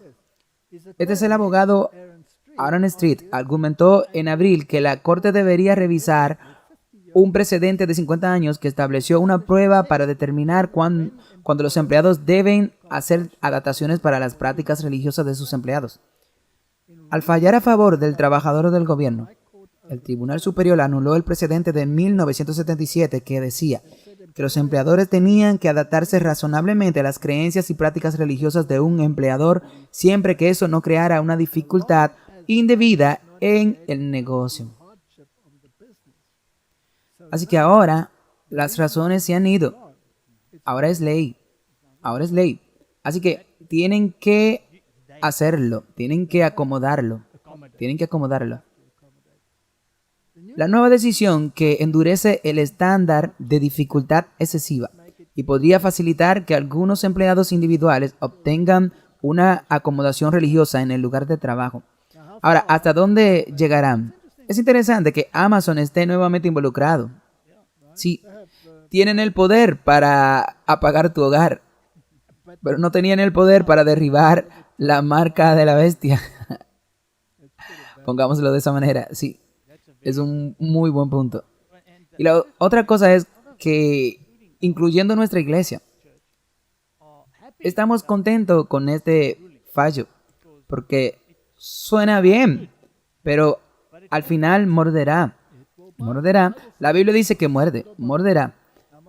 Este es el abogado Aaron Street. Argumentó en abril que la corte debería revisar un precedente de 50 años que estableció una prueba para determinar cuando los empleados deben hacer adaptaciones para las prácticas religiosas de sus empleados. Al fallar a favor del trabajador del gobierno, el Tribunal Superior anuló el precedente de 1977 que decía que los empleadores tenían que adaptarse razonablemente a las creencias y prácticas religiosas de un empleador siempre que eso no creara una dificultad indebida en el negocio. Así que ahora las razones se han ido. Ahora es ley. Ahora es ley. Así que tienen que hacerlo. Tienen que acomodarlo. Tienen que acomodarlo. La nueva decisión que endurece el estándar de dificultad excesiva y podría facilitar que algunos empleados individuales obtengan una acomodación religiosa en el lugar de trabajo. Ahora, ¿hasta dónde llegarán? Es interesante que Amazon esté nuevamente involucrado. Sí, tienen el poder para apagar tu hogar, pero no tenían el poder para derribar la marca de la bestia. Pongámoslo de esa manera, sí. Es un muy buen punto. Y la otra cosa es que, incluyendo nuestra iglesia, estamos contentos con este fallo, porque suena bien, pero al final morderá. Morderá. La Biblia dice que morderá.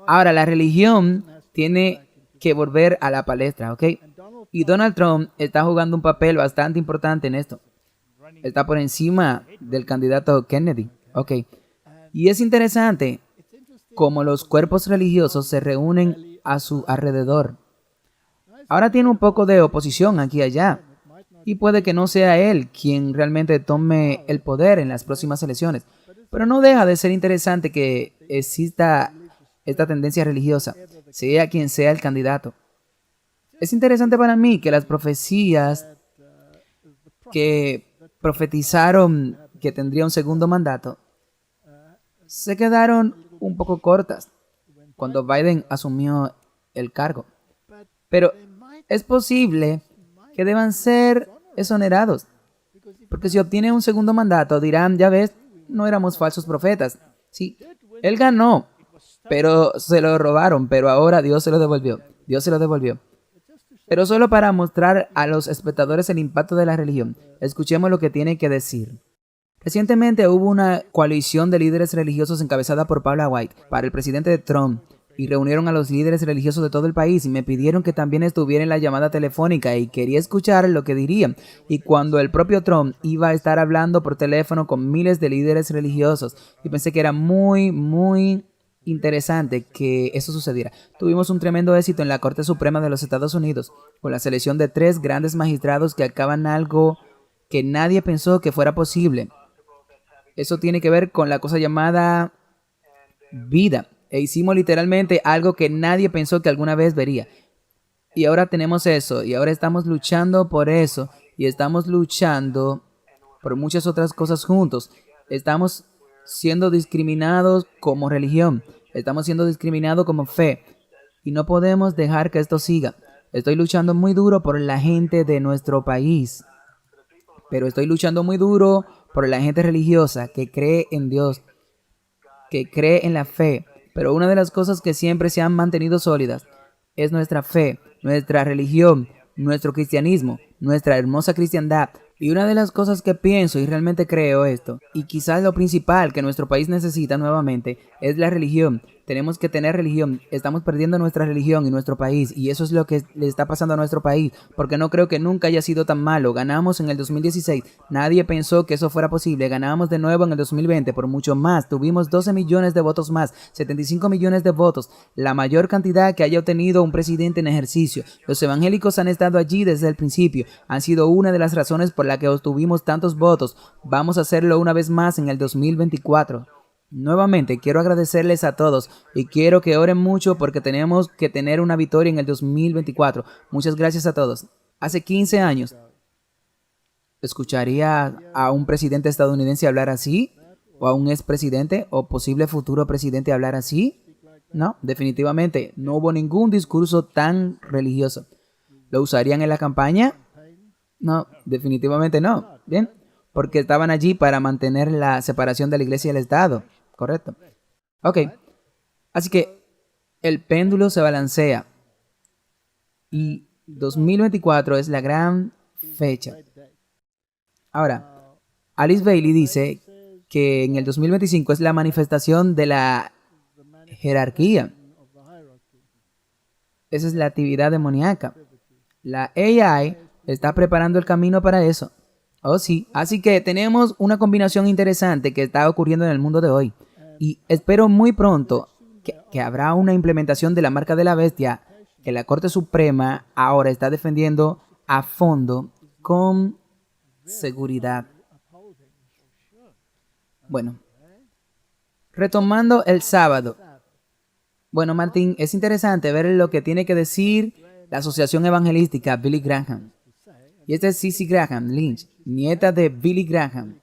Ahora, la religión tiene que volver a la palestra, ¿ok? Y Donald Trump está jugando un papel bastante importante en esto. Está por encima del candidato Kennedy, ¿ok? Y es interesante cómo los cuerpos religiosos se reúnen a su alrededor. Ahora tiene un poco de oposición aquí y allá. Y puede que no sea él quien realmente tome el poder en las próximas elecciones. Pero no deja de ser interesante que exista esta tendencia religiosa, sea quien sea el candidato. Es interesante para mí que las profecías que profetizaron que tendría un segundo mandato se quedaron un poco cortas cuando Biden asumió el cargo. Pero es posible que deban ser exonerados, porque si obtiene un segundo mandato dirán, ya ves, no éramos falsos profetas. Sí, él ganó, pero se lo robaron, pero ahora Dios se lo devolvió. Dios se lo devolvió. Pero solo para mostrar a los espectadores el impacto de la religión, escuchemos lo que tiene que decir. Recientemente hubo una coalición de líderes religiosos encabezada por Paula White para el presidente Trump, y reunieron a los líderes religiosos de todo el país y me pidieron que también estuviera en la llamada telefónica y quería escuchar lo que dirían. Y cuando el propio Trump iba a estar hablando por teléfono con miles de líderes religiosos, y pensé que era muy interesante que eso sucediera. Tuvimos un tremendo éxito en la Corte Suprema de los Estados Unidos con la selección de 3 grandes magistrados que acaban algo que nadie pensó que fuera posible. Eso tiene que ver con la cosa llamada vida. E hicimos literalmente algo que nadie pensó que alguna vez vería. Y ahora tenemos eso. Y ahora estamos luchando por eso. Y estamos luchando por muchas otras cosas juntos. Estamos siendo discriminados como religión. Estamos siendo discriminados como fe. Y no podemos dejar que esto siga. Estoy luchando muy duro por la gente de nuestro país. Pero estoy luchando muy duro por la gente religiosa que cree en Dios, que cree en la fe. Pero una de las cosas que siempre se han mantenido sólidas es nuestra fe, nuestra religión, nuestro cristianismo, nuestra hermosa cristiandad. Y una de las cosas que pienso y realmente creo esto, y quizás lo principal que nuestro país necesita nuevamente, es la religión. Tenemos que tener religión. Estamos perdiendo nuestra religión y nuestro país, y eso es lo que le está pasando a nuestro país, porque no creo que nunca haya sido tan malo. Ganamos en el 2016, nadie pensó que eso fuera posible. Ganamos de nuevo en el 2020 por mucho más. Tuvimos 12 millones de votos más, 75 millones de votos, la mayor cantidad que haya obtenido un presidente en ejercicio. Los evangélicos han estado allí desde el principio, han sido una de las razones por la que obtuvimos tantos votos. Vamos a hacerlo una vez más en el 2024. Nuevamente quiero agradecerles a todos y quiero que oren mucho porque tenemos que tener una victoria en el 2024. Muchas gracias a todos. Hace 15 años, ¿escucharía a un presidente estadounidense hablar así? ¿O a un expresidente o posible futuro presidente hablar así? No, definitivamente no hubo ningún discurso tan religioso. ¿Lo usarían en la campaña? No, definitivamente no. Bien, porque estaban allí para mantener la separación de la iglesia y el Estado. Correcto. Ok. Así que el péndulo se balancea. Y 2024 es la gran fecha. Ahora, Alice Bailey dice que en el 2025 es la manifestación de la jerarquía. Esa es la actividad demoníaca. La AI está preparando el camino para eso. Oh, sí. Así que tenemos una combinación interesante que está ocurriendo en el mundo de hoy. Y espero muy pronto que habrá una implementación de la marca de la bestia que la Corte Suprema ahora está defendiendo a fondo con seguridad. Bueno, retomando el sábado. Bueno, Martín, es interesante ver lo que tiene que decir la Asociación Evangelística Billy Graham. Y esta es Cissy Graham Lynch, nieta de Billy Graham.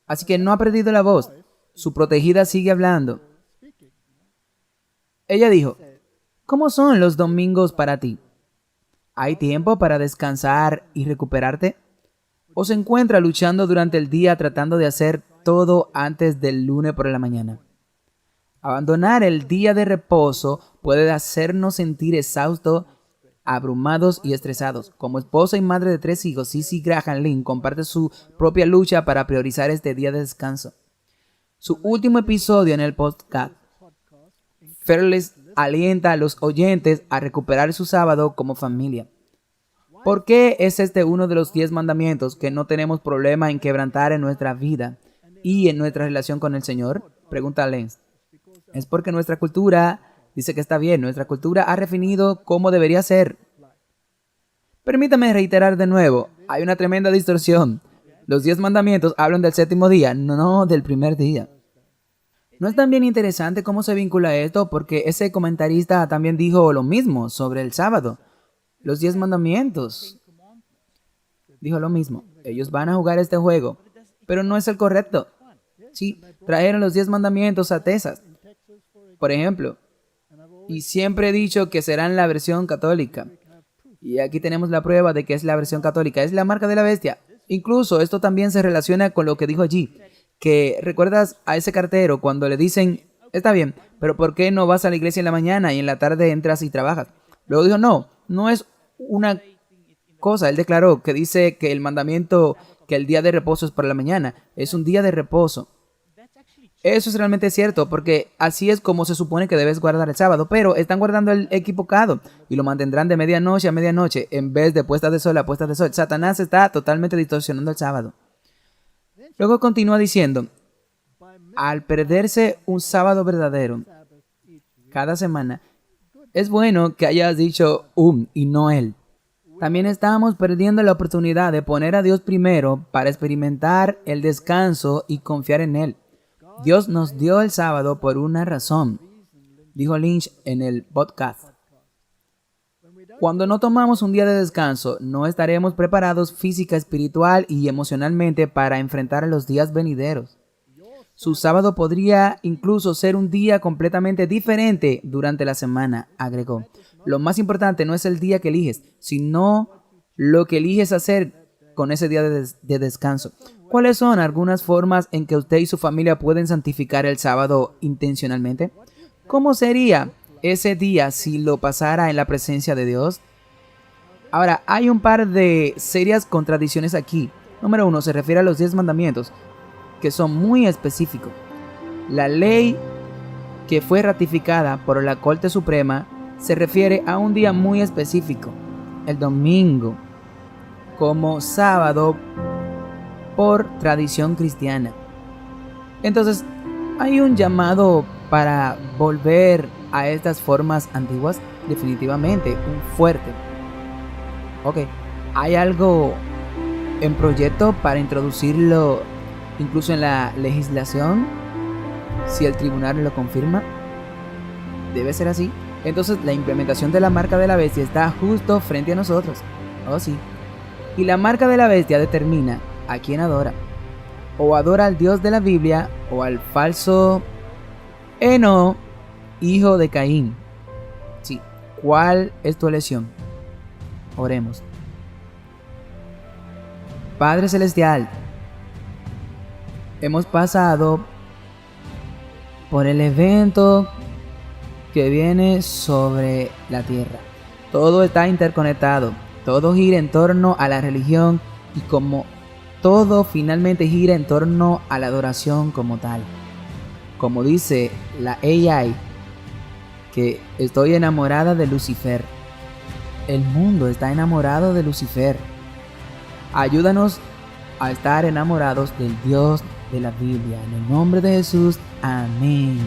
Así que no ha perdido la voz. Su protegida sigue hablando. Ella dijo, ¿cómo son los domingos para ti? ¿Hay tiempo para descansar y recuperarte? ¿O se encuentra luchando durante el día tratando de hacer todo antes del lunes por la mañana? Abandonar el día de reposo puede hacernos sentir exhaustos, abrumados y estresados. Como esposa y madre de 3 hijos, Cissy Graham Lynch comparte su propia lucha para priorizar este día de descanso. Su último episodio en el podcast, Fearless, alienta a los oyentes a recuperar su sábado como familia. ¿Por qué es este uno de los 10 mandamientos que no tenemos problema en quebrantar en nuestra vida y en nuestra relación con el Señor? Pregunta Lenz. Es porque nuestra cultura dice que está bien, nuestra cultura ha definido cómo debería ser. Permítame reiterar de nuevo, hay una tremenda distorsión. Los 10 mandamientos hablan del séptimo día, no del primer día. ¿No es también interesante cómo se vincula esto? Porque ese comentarista también dijo lo mismo sobre el sábado. Los 10 mandamientos. Dijo lo mismo. Ellos van a jugar este juego, pero no es el correcto. Sí, trajeron los 10 mandamientos a Texas, por ejemplo. Y siempre he dicho que serán la versión católica. Y aquí tenemos la prueba de que es la versión católica. Es la marca de la bestia. Incluso esto también se relaciona con lo que dijo allí. Que recuerdas a ese cartero cuando le dicen, está bien, pero ¿por qué no vas a la iglesia en la mañana y en la tarde entras y trabajas? Luego dijo, no es una cosa. Él declaró que dice que el mandamiento, que el día de reposo es para la mañana. Es un día de reposo. Eso es realmente cierto, porque así es como se supone que debes guardar el sábado, pero están guardando el equivocado y lo mantendrán de medianoche a medianoche en vez de puesta de sol a puesta de sol. Satanás está totalmente distorsionando el sábado. Luego continúa diciendo, al perderse un sábado verdadero cada semana, es bueno que hayas dicho y no él. También estamos perdiendo la oportunidad de poner a Dios primero para experimentar el descanso y confiar en Él. Dios nos dio el sábado por una razón, dijo Lynch en el podcast. Cuando no tomamos un día de descanso, no estaremos preparados física, espiritual y emocionalmente para enfrentar los días venideros. Su sábado podría incluso ser un día completamente diferente durante la semana, agregó. Lo más importante no es el día que eliges, sino lo que eliges hacer con ese día de descanso. ¿Cuáles son algunas formas en que usted y su familia pueden santificar el sábado intencionalmente? ¿Cómo sería ese día si lo pasara en la presencia de Dios? Ahora, hay un par de serias contradicciones aquí. Número 1, se refiere a los 10 mandamientos, que son muy específicos. La ley que fue ratificada por la Corte Suprema se refiere a un día muy específico, el domingo, como sábado por tradición cristiana. Entonces, hay un llamado para volver a estas formas antiguas, definitivamente, un fuerte. Ok, ¿hay algo en proyecto para introducirlo incluso en la legislación? Si el tribunal lo confirma, debe ser así. Entonces la implementación de la marca de la bestia está justo frente a nosotros. Oh sí. Y la marca de la bestia determina a quién adora. O adora al Dios de la Biblia o al falso Eno, hijo de Caín. Sí. ¿Cuál es tu elección? Oremos. Padre Celestial, hemos pasado por el evento que viene sobre la tierra. Todo está interconectado, todo gira en torno a la religión y como todo finalmente gira en torno a la adoración como tal. Como dice la AI, que estoy enamorada de Lucifer. El mundo está enamorado de Lucifer. Ayúdanos a estar enamorados del Dios de la Biblia. En el nombre de Jesús, amén.